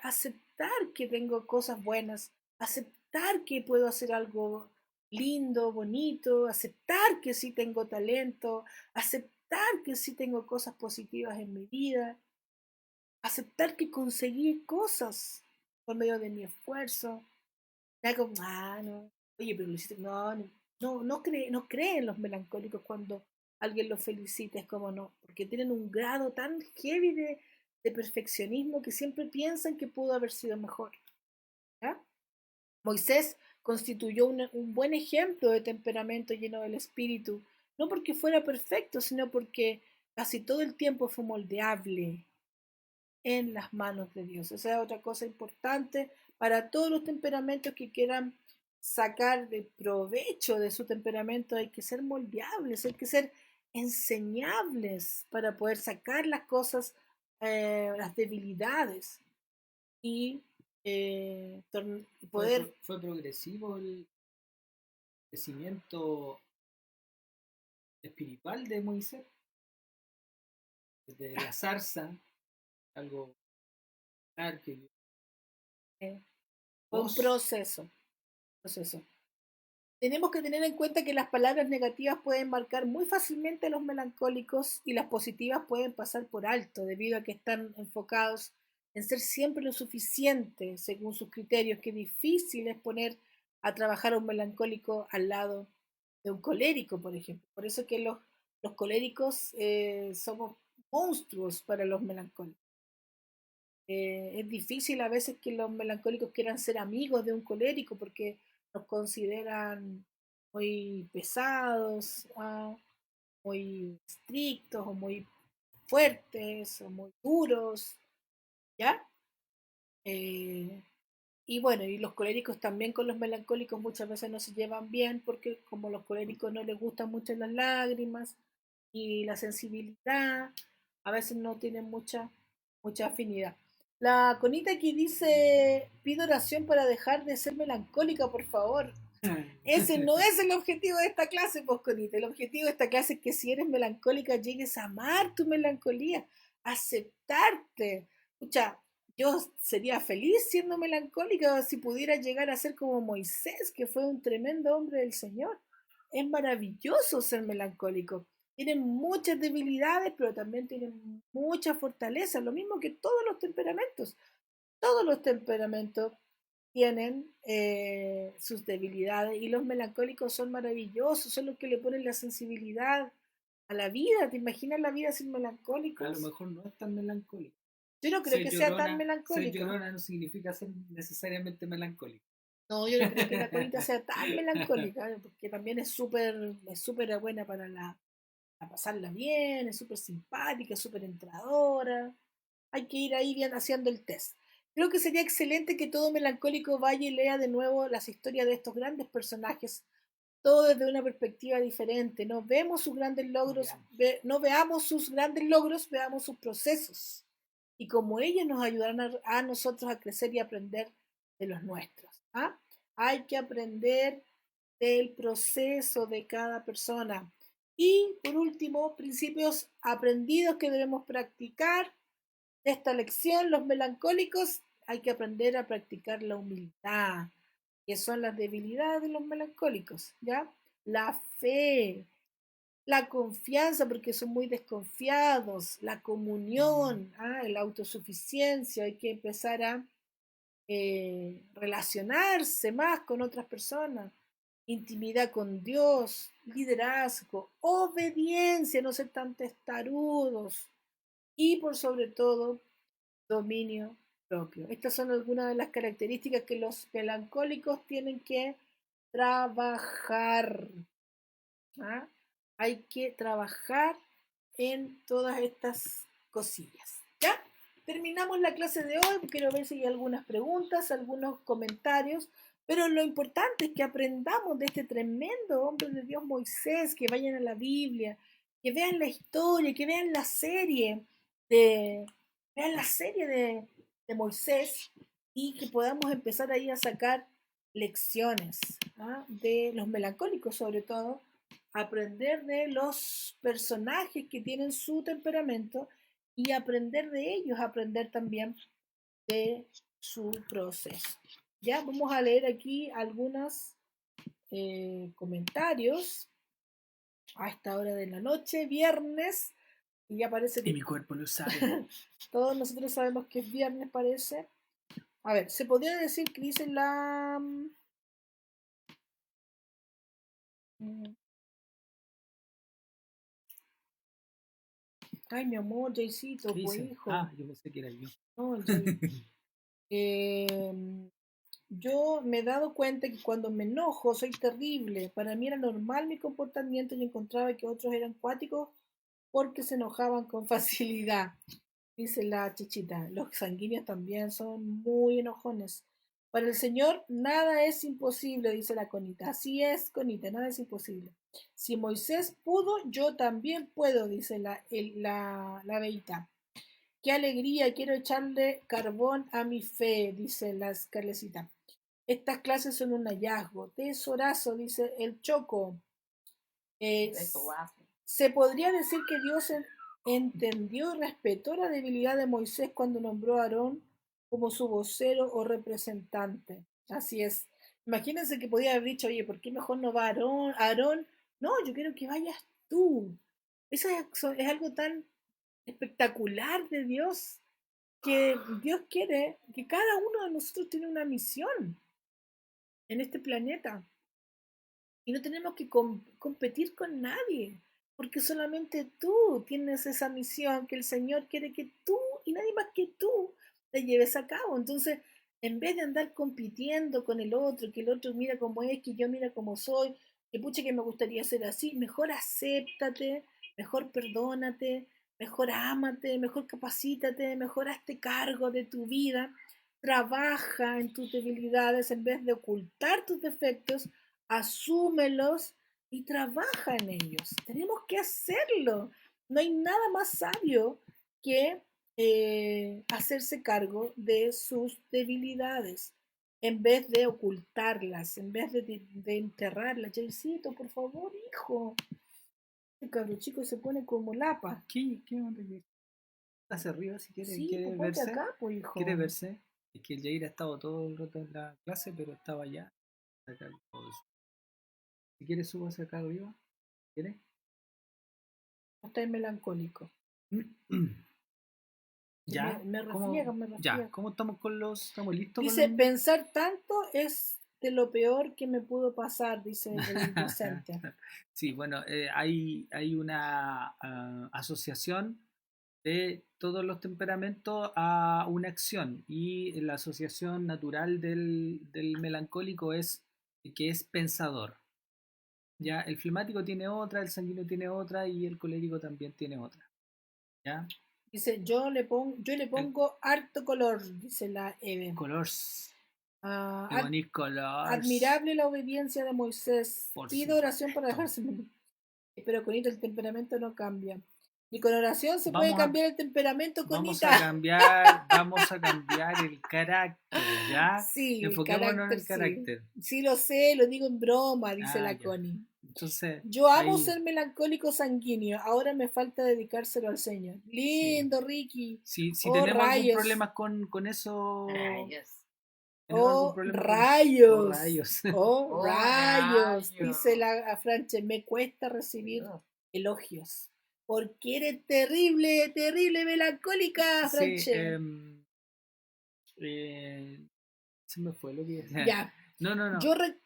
que tengo cosas buenas, aceptar que puedo hacer algo lindo, bonito, aceptar que sí tengo talento, aceptar que sí tengo cosas positivas en mi vida, aceptar que conseguí cosas por medio de mi esfuerzo. Ya como, no, oye, pero lo hiciste, no creen los melancólicos cuando alguien los felicita, es como no, porque tienen un grado tan heavy de perfeccionismo que siempre piensan que pudo haber sido mejor. ¿Ya? Moisés constituyó un buen ejemplo de temperamento lleno del espíritu, no porque fuera perfecto, sino porque casi todo el tiempo fue moldeable en las manos de Dios. Esa es otra cosa importante para todos los temperamentos que quieran sacar de provecho de su temperamento. Hay que ser moldeables, hay que ser enseñables para poder sacar las cosas, las debilidades y poder... Fue progresivo el crecimiento espiritual de Moisés, desde la zarza, algo que fue un proceso. Tenemos que tener en cuenta que las palabras negativas pueden marcar muy fácilmente a los melancólicos y las positivas pueden pasar por alto debido a que están enfocados en ser siempre lo suficiente según sus criterios, que difícil es poner a trabajar a un melancólico al lado de un colérico, por ejemplo. Por eso que los coléricos somos monstruos para los melancólicos. Es difícil a veces que los melancólicos quieran ser amigos de un colérico porque nos consideran muy pesados, muy estrictos o muy fuertes o muy duros, ¿ya? Y bueno, y los coléricos también con los melancólicos muchas veces no se llevan bien porque como los coléricos no les gustan mucho las lágrimas y la sensibilidad, a veces no tienen mucha afinidad. La Conita aquí dice, pido oración para dejar de ser melancólica, por favor. Ese no es el objetivo de esta clase, pues, Conita. El objetivo de esta clase es que si eres melancólica llegues a amar tu melancolía, aceptarte. Escucha, yo sería feliz siendo melancólica si pudiera llegar a ser como Moisés, que fue un tremendo hombre del Señor. Es maravilloso ser melancólico. Tienen muchas debilidades, pero también tienen mucha fortaleza, lo mismo que todos los temperamentos. Todos los temperamentos tienen sus debilidades y los melancólicos son maravillosos, son los que le ponen la sensibilidad a la vida. ¿Te imaginas la vida sin melancólicos? a lo mejor no es tan melancólico. Yo no creo que sea tan melancólico. Ser llorona no significa ser necesariamente melancólico. No, yo no creo que la Conita sea tan melancólica, porque también es súper buena para pasarla bien, es súper simpática, es súper entradora. Hay que ir ahí bien haciendo el test. Creo que sería excelente que todo melancólico vaya y lea de nuevo las historias de estos grandes personajes, todo desde una perspectiva diferente. No vemos sus grandes logros, no veamos sus grandes logros, veamos sus procesos. Y como ellos nos ayudarán a nosotros a crecer y aprender de los nuestros. ¿Ah? Hay que aprender del proceso de cada persona. Y por último, principios aprendidos que debemos practicar de esta lección, los melancólicos, hay que aprender a practicar la humildad, que son las debilidades de los melancólicos, ¿ya? La fe, la confianza, porque son muy desconfiados, la comunión, la autosuficiencia, hay que empezar a relacionarse más con otras personas, intimidad con Dios, liderazgo, obediencia, no ser tan testarudos y por sobre todo dominio propio. Estas son algunas de las características que los melancólicos tienen que trabajar. ¿Ah? Hay que trabajar en todas estas cosillas. ¿Ya? Terminamos la clase de hoy. Quiero ver si hay algunas preguntas, algunos comentarios. Pero lo importante es que aprendamos de este tremendo hombre de Dios Moisés, que vayan a la Biblia, que vean la historia, que vean la serie de, vean la serie de Moisés y que podamos empezar ahí a sacar lecciones, de los melancólicos sobre todo, aprender de los personajes que tienen su temperamento y aprender de ellos, aprender también de su proceso. Ya vamos a leer aquí algunos comentarios a esta hora de la noche, viernes, y ya parece que Y mi cuerpo lo sabe. todos nosotros sabemos que es viernes, parece. A ver, se podría decir que dice la... Ay, mi amor, Jaycito, pues hijo. Yo pensé que era yo. No, yo me he dado cuenta que cuando me enojo soy terrible. Para mí era normal mi comportamiento y encontraba que otros eran cuáticos porque se enojaban con facilidad. Dice la chichita. Los sanguíneos también son muy enojones. Para el Señor nada es imposible, dice la Conita. Así es, Conita, nada es imposible. Si Moisés pudo, yo también puedo, dice la Beita. Qué alegría, quiero echarle carbón a mi fe, dice la Escarlecita. Estas clases son un hallazgo. Tesorazo, dice el Choco. Se podría decir que Dios entendió y respetó la debilidad de Moisés cuando nombró a Aarón como su vocero o representante. Así es. Imagínense que podía haber dicho, oye, ¿por qué mejor no va Aarón? Aarón, no, yo quiero que vayas tú. Eso es algo tan espectacular de Dios, que Dios quiere que cada uno de nosotros tiene una misión en este planeta y no tenemos que competir con nadie, porque solamente tú tienes esa misión que el Señor quiere que tú y nadie más que tú te lleves a cabo. Entonces, en vez de andar compitiendo con el otro, que el otro mira como es, que yo mira como soy, que pucha que me gustaría ser así, mejor acéptate, mejor perdónate, mejor ámate, mejor capacítate, mejor hazte cargo de tu vida, trabaja en tus debilidades en vez de ocultar tus defectos, asúmelos y trabaja en ellos. Tenemos que hacerlo. No hay nada más sabio que hacerse cargo de sus debilidades en vez de ocultarlas, en vez de enterrarlas. Jaycito, por favor, hijo. El cabro chico se pone como lapa. ¿Qué onda? Hacia arriba si quiere, Sí, quiere pues ponte verse. acá, pues, hijo. ¿Quiere verse? Es que el Jair ha estado todo el rato en la clase, pero estaba allá. Acá, si quiere, súbase acá arriba. ¿Quiere? Está melancólico. Ya. Me ¿Cómo, refiega, me refiega. ya, ¿cómo estamos con los? ¿Estamos listos? Dice, con pensar tanto es de lo peor que me pudo pasar, dice el Vicente. Sí, bueno, hay una asociación de todos los temperamentos a una acción y la asociación natural del melancólico es que es pensador. Ya, el flemático tiene otra, el sanguíneo tiene otra y el colérico también tiene otra. ¿Ya? Dice, yo le pongo harto color, dice la Eve. Colors. Ah, Qué bonito colors. admirable la obediencia de Moisés. Por Pido oración para supuesto. dejarse. Pero Conita, el temperamento no cambia. Ni con oración se puede Vamos a- cambiar el temperamento, Vamos Conita. vamos a cambiar el carácter, ¿ya? Sí, el Enfoquémonos en el carácter, carácter. sí. Sí, lo sé, lo digo en broma, dice Ah, la ya. Connie. Entonces, Yo amo ahí, ser melancólico sanguíneo, ahora me falta dedicárselo al Señor. Lindo, Ricky. si Oh, tenemos algún rayos. problema con eso, Rayos. ¿tenemos algún Oh, problema rayos. con rayos? Oh, Oh, rayos. rayos. Dice la Franche, me cuesta recibir elogios. Porque eres terrible, terrible melancólica, Sí, Franche. se me fue lo que Ya. No. Yo, re-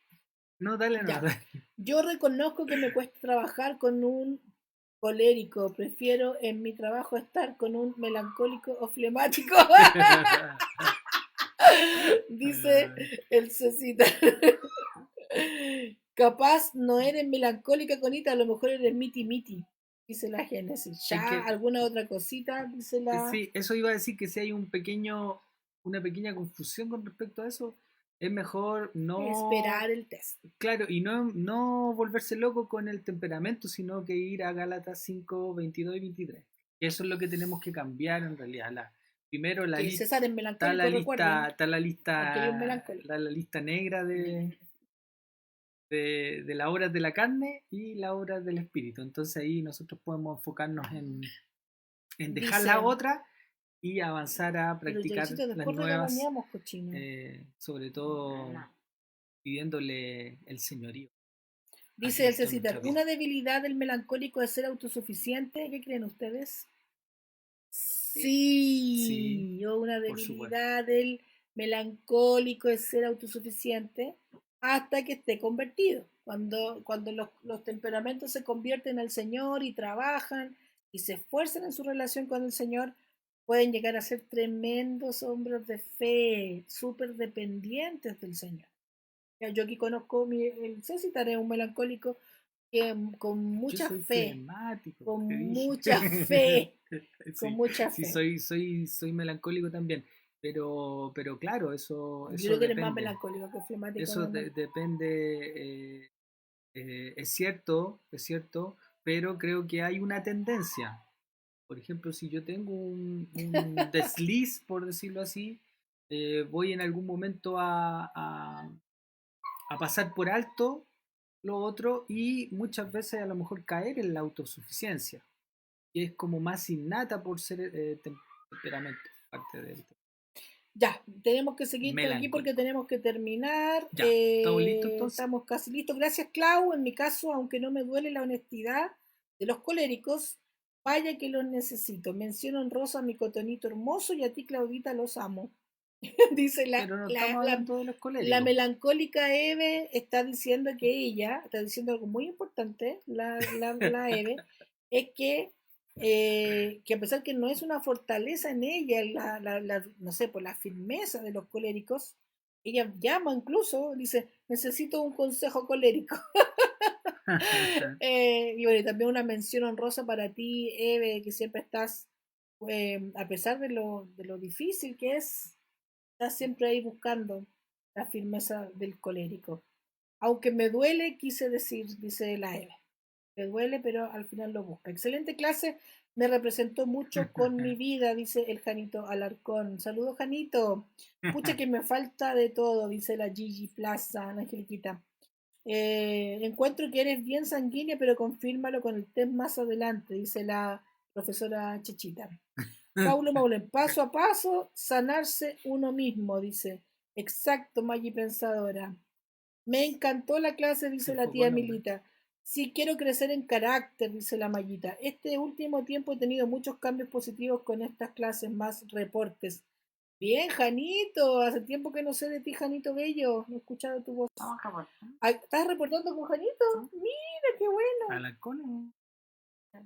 No, dale, no. ya. Dale. Yo reconozco que me cuesta trabajar con un colérico. Prefiero en mi trabajo estar con un melancólico o flemático. Dice el Cecita. Capaz no eres melancólica, Conita, a lo mejor eres miti. Dice la Génesis. Ya, Es que- alguna otra cosita, dice la. Sí, eso iba a decir que si hay una pequeña confusión con respecto a eso, es mejor no Esperar el test. Claro, y no volverse loco con el temperamento, sino que ir a Gálatas 5, 22 y 23. Eso es lo que tenemos que cambiar en realidad. Primero la Que lista, César es melancólico, recuerden. está la lista, Aquel es un melancólico. la lista negra de las obras de la carne y las obras del espíritu. Entonces ahí nosotros podemos enfocarnos en dejar Dice, la otra y avanzar a pero practicar Jaircito, las después nuevas, regaloneamos, cochino. sobre todo pidiéndole el señorío. Dice el Cristo en Cecita, nuestra vida. una debilidad del melancólico es ser autosuficiente. ¿Qué creen ustedes? Sí, o una por supuesto. debilidad del melancólico es ser autosuficiente hasta que esté convertido. Cuando los temperamentos se convierten al Señor y trabajan y se esfuerzan en su relación con el Señor, pueden llegar a ser tremendos hombres de fe, súper dependientes del Señor. Ya, yo aquí conozco, el César es un melancólico que con Yo mucha soy fe, flemático, con te dije. mucha fe, con Sí, mucha sí, fe. soy melancólico también. Pero claro, Yo eso creo que eres más depende. melancólico que flemático. Eso ¿no? depende, es cierto, pero creo que hay una tendencia. Por ejemplo, si yo tengo un desliz, por decirlo así, voy en algún momento a pasar por alto lo otro y muchas veces a lo mejor caer en la autosuficiencia, que es como más innata por ser temperamento, parte del Ya, tenemos que seguir por aquí melancólico. porque tenemos que terminar. Ya, ¿estamos listos entonces? Estamos casi listos. Gracias, Clau. En mi caso, aunque no me duele la honestidad de los coléricos, vaya que los necesito. Menciono honrosa a mi cotonito hermoso y a ti, Claudita, los amo. Dice Pero no estamos hablando de los coléricos. la melancólica Eve está diciendo que ella, está diciendo algo muy importante, la Eve, es que a pesar que no es una fortaleza en ella, no sé, por la firmeza de los coléricos, ella llama incluso, dice, necesito un consejo colérico. Y bueno, y también una mención honrosa para ti, Eve, que siempre estás, a pesar de lo difícil que es, estás siempre ahí buscando la firmeza del colérico. Aunque me duele, quise decir, dice la Eve. Me duele, pero al final lo busca. Excelente clase, me representó mucho con mi vida, dice el Janito Alarcón. Saludos, Janito. Pucha que me falta de todo, dice la Gigi Plaza, la Angeliquita. Encuentro que eres bien sanguínea, pero confírmalo con el test más adelante, dice la profesora Chechita. Paulo Maulen, paso a paso, sanarse uno mismo, dice. Exacto, Maggi Pensadora. Me encantó la clase, dice la tía Milita. Sí, quiero crecer en carácter, dice la Mayita. Este último tiempo he tenido muchos cambios positivos con estas clases, más reportes. Bien, Janito, hace tiempo que no sé de ti, Janito Bello. No he escuchado tu voz. ¿Estás reportando con Janito? Mira, qué bueno. Alarcón,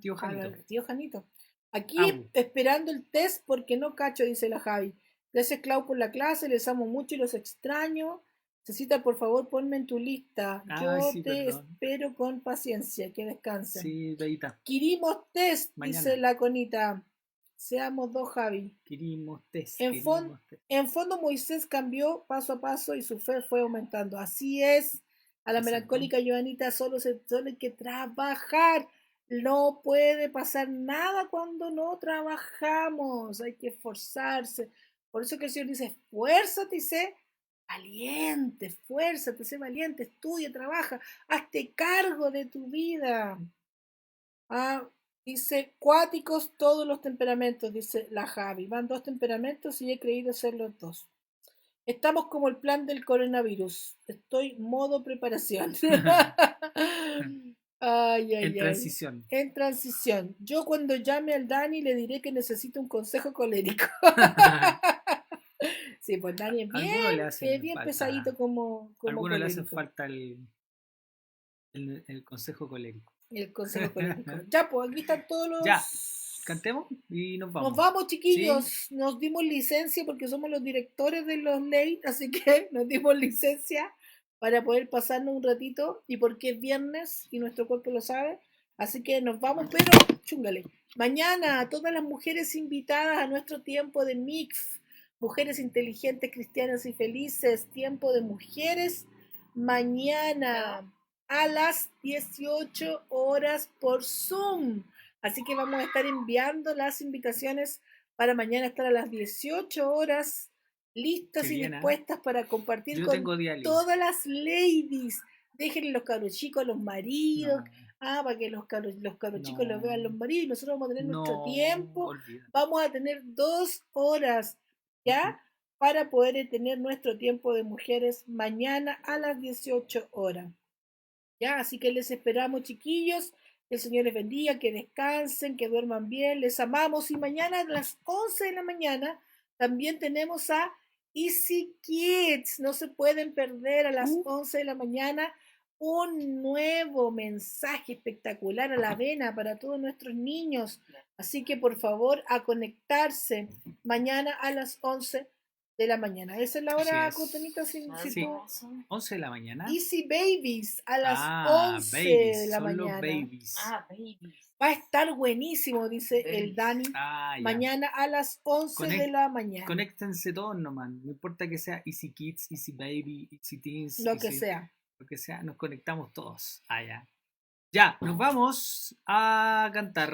tío Janito. Tío Janito. Aquí esperando el test porque no cacho, dice la Javi. Gracias, Clau, por la clase. Les amo mucho y los extraño. Cecita, por favor, ponme en tu lista. Yo te espero con paciencia. Que descansen. Sí, Beita. Queremos test, mañana. dice la Conita. Seamos dos, Javi. Querimos test. En querimos fondo- test. En fondo, Moisés cambió paso a paso y su fe fue aumentando. Así es. A la Exacto. melancólica Joanita solo hay que trabajar. No puede pasar nada cuando no trabajamos. Hay que esforzarse. Por eso que el Señor dice, esfuérzate y sé valiente, esfuérzate, sé valiente, estudia, trabaja, hazte cargo de tu vida. Ah, dice, cuáticos todos los temperamentos, dice la Javi. Van 2 temperamentos y he creído ser los 2. Estamos como el plan del coronavirus. Estoy modo preparación. Ay, En ay. transición. En transición. Yo cuando llame al Dani le diré que necesito un consejo colérico. Sí, pues Dani es Algunos le bien, hacen bien falta- pesadito como Algunos le hacen colérico. falta el consejo colérico. El consejo colérico. Ya, pues aquí están todos los... Ya, cantemos y nos vamos. Nos vamos, chiquillos. Nos dimos licencia porque somos los directores de los late, así que nos dimos licencia para poder pasarnos un ratito y porque es viernes y nuestro cuerpo lo sabe. Así que nos vamos, pero chúngale. Mañana todas las mujeres invitadas a nuestro tiempo de MICF, mujeres inteligentes, cristianas y felices, tiempo de mujeres, mañana a las 18 horas por Zoom. Así que vamos a estar enviando las invitaciones para mañana estar a las 18 horas listas Qué y bien, ¿eh? dispuestas para compartir Yo con tengo día libre. todas las ladies. Déjenle los cabros chicos a los maridos, No, para que los cabros chicos No. los vean los maridos y nosotros vamos a tener nuestro no, tiempo. olvídate. Vamos a tener 2 horas, ¿ya? Para poder tener nuestro tiempo de mujeres mañana a las 18 horas. ¿Ya? Así que les esperamos, chiquillos. Que el Señor les bendiga, que descansen, que duerman bien. Les amamos. Y mañana a las 11 de la mañana también tenemos a Easy Kids. No se pueden perder a las 11 de la mañana un nuevo mensaje espectacular a la vena para todos nuestros niños. Así que por favor a conectarse mañana a las 11 de la mañana. Esa es la hora, Así es. Cotonita, si Sí. tú- 11 de la mañana. Easy Babies a las Ah, 11 babies, de la son los mañana. babies. Babies. Va a estar buenísimo, dice el Dani. Ah, ya. Mañana a las 11 de la mañana. Conéctense todos nomás. No importa que sea Easy Kids, Easy Baby, Easy Teens. Lo que Easy- sea. Lo que sea, nos conectamos todos. Ah, ya. Ya, nos vamos a cantar.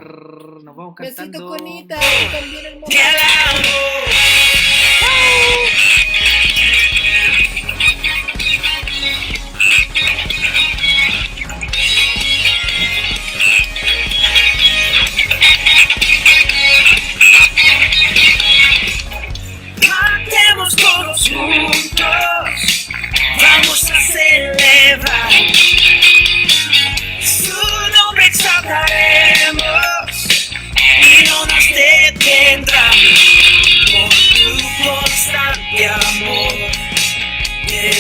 Nos vamos Besitos, cantando. Conita. Tú también, hermosa. Cantemos todos juntos, vamos a celebrar, su nombre exaltaremos y no nos detendrá, por tu constante amor, de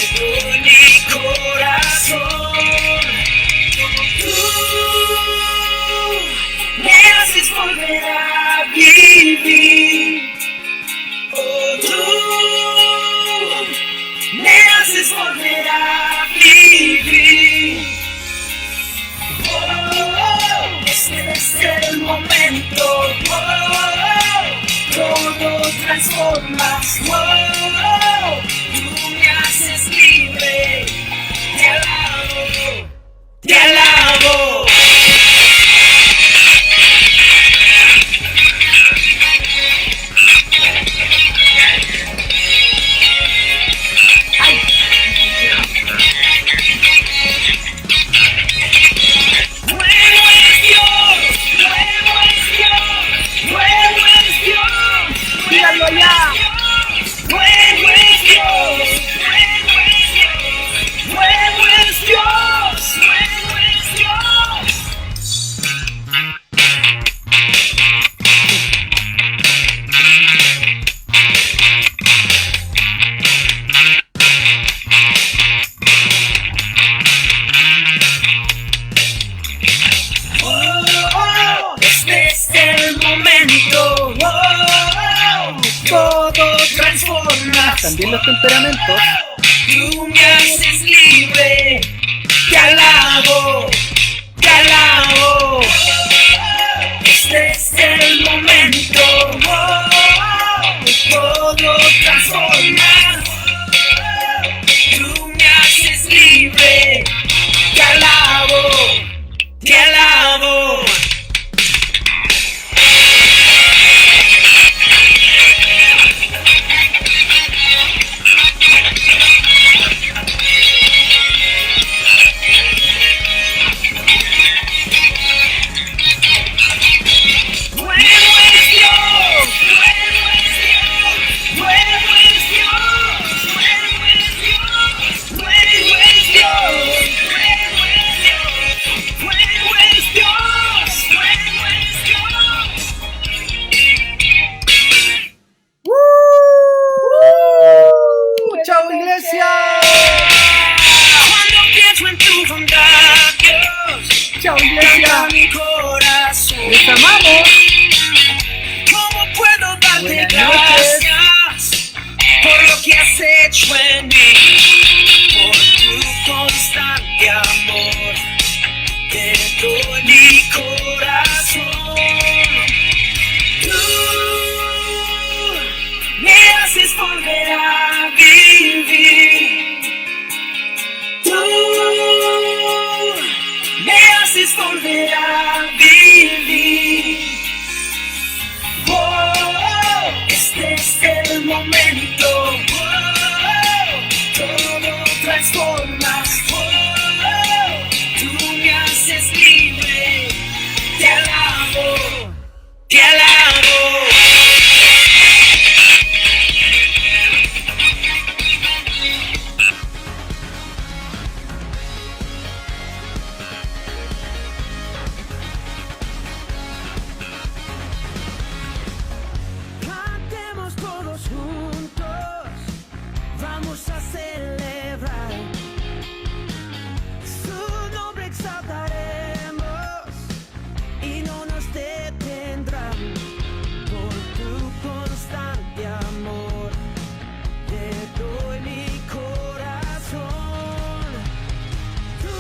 mi corazón, tú me haces volver a vivir. Oh, tú me haces volver a vivir. Oh, este es el momento. Oh, todo transformas. Oh, tú me haces libre. Te alabo, te alabo. Nuevo es Dios, nuevo es Dios, nuevo es Dios, dígalo allá. Nuevo es Dios, nuevo es Dios, nuevo es Dios, nuevo es Dios. Oh, este es el momento. Oh, todo transforma. También los temperamentos. Tú me haces libre. Te alabo, te alabo. Este es el momento. has hecho en mí, por tu constante amor, te doy mi corazón. Tú me haces volver a vivir. Tú me haces volver a vivir. Oh, este es el momento. Oh, todo transformas. Oh, tú me haces libre. Te alabo, te alabo. Cantemos todos juntos, vamos a celebrar. Su nombre exaltaremos y no nos detendrán. Por tu constante amor, te doy mi corazón. Tú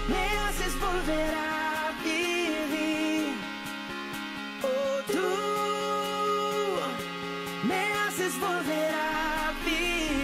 me haces volver a vivir. Oh, tú me haces volver a vivir.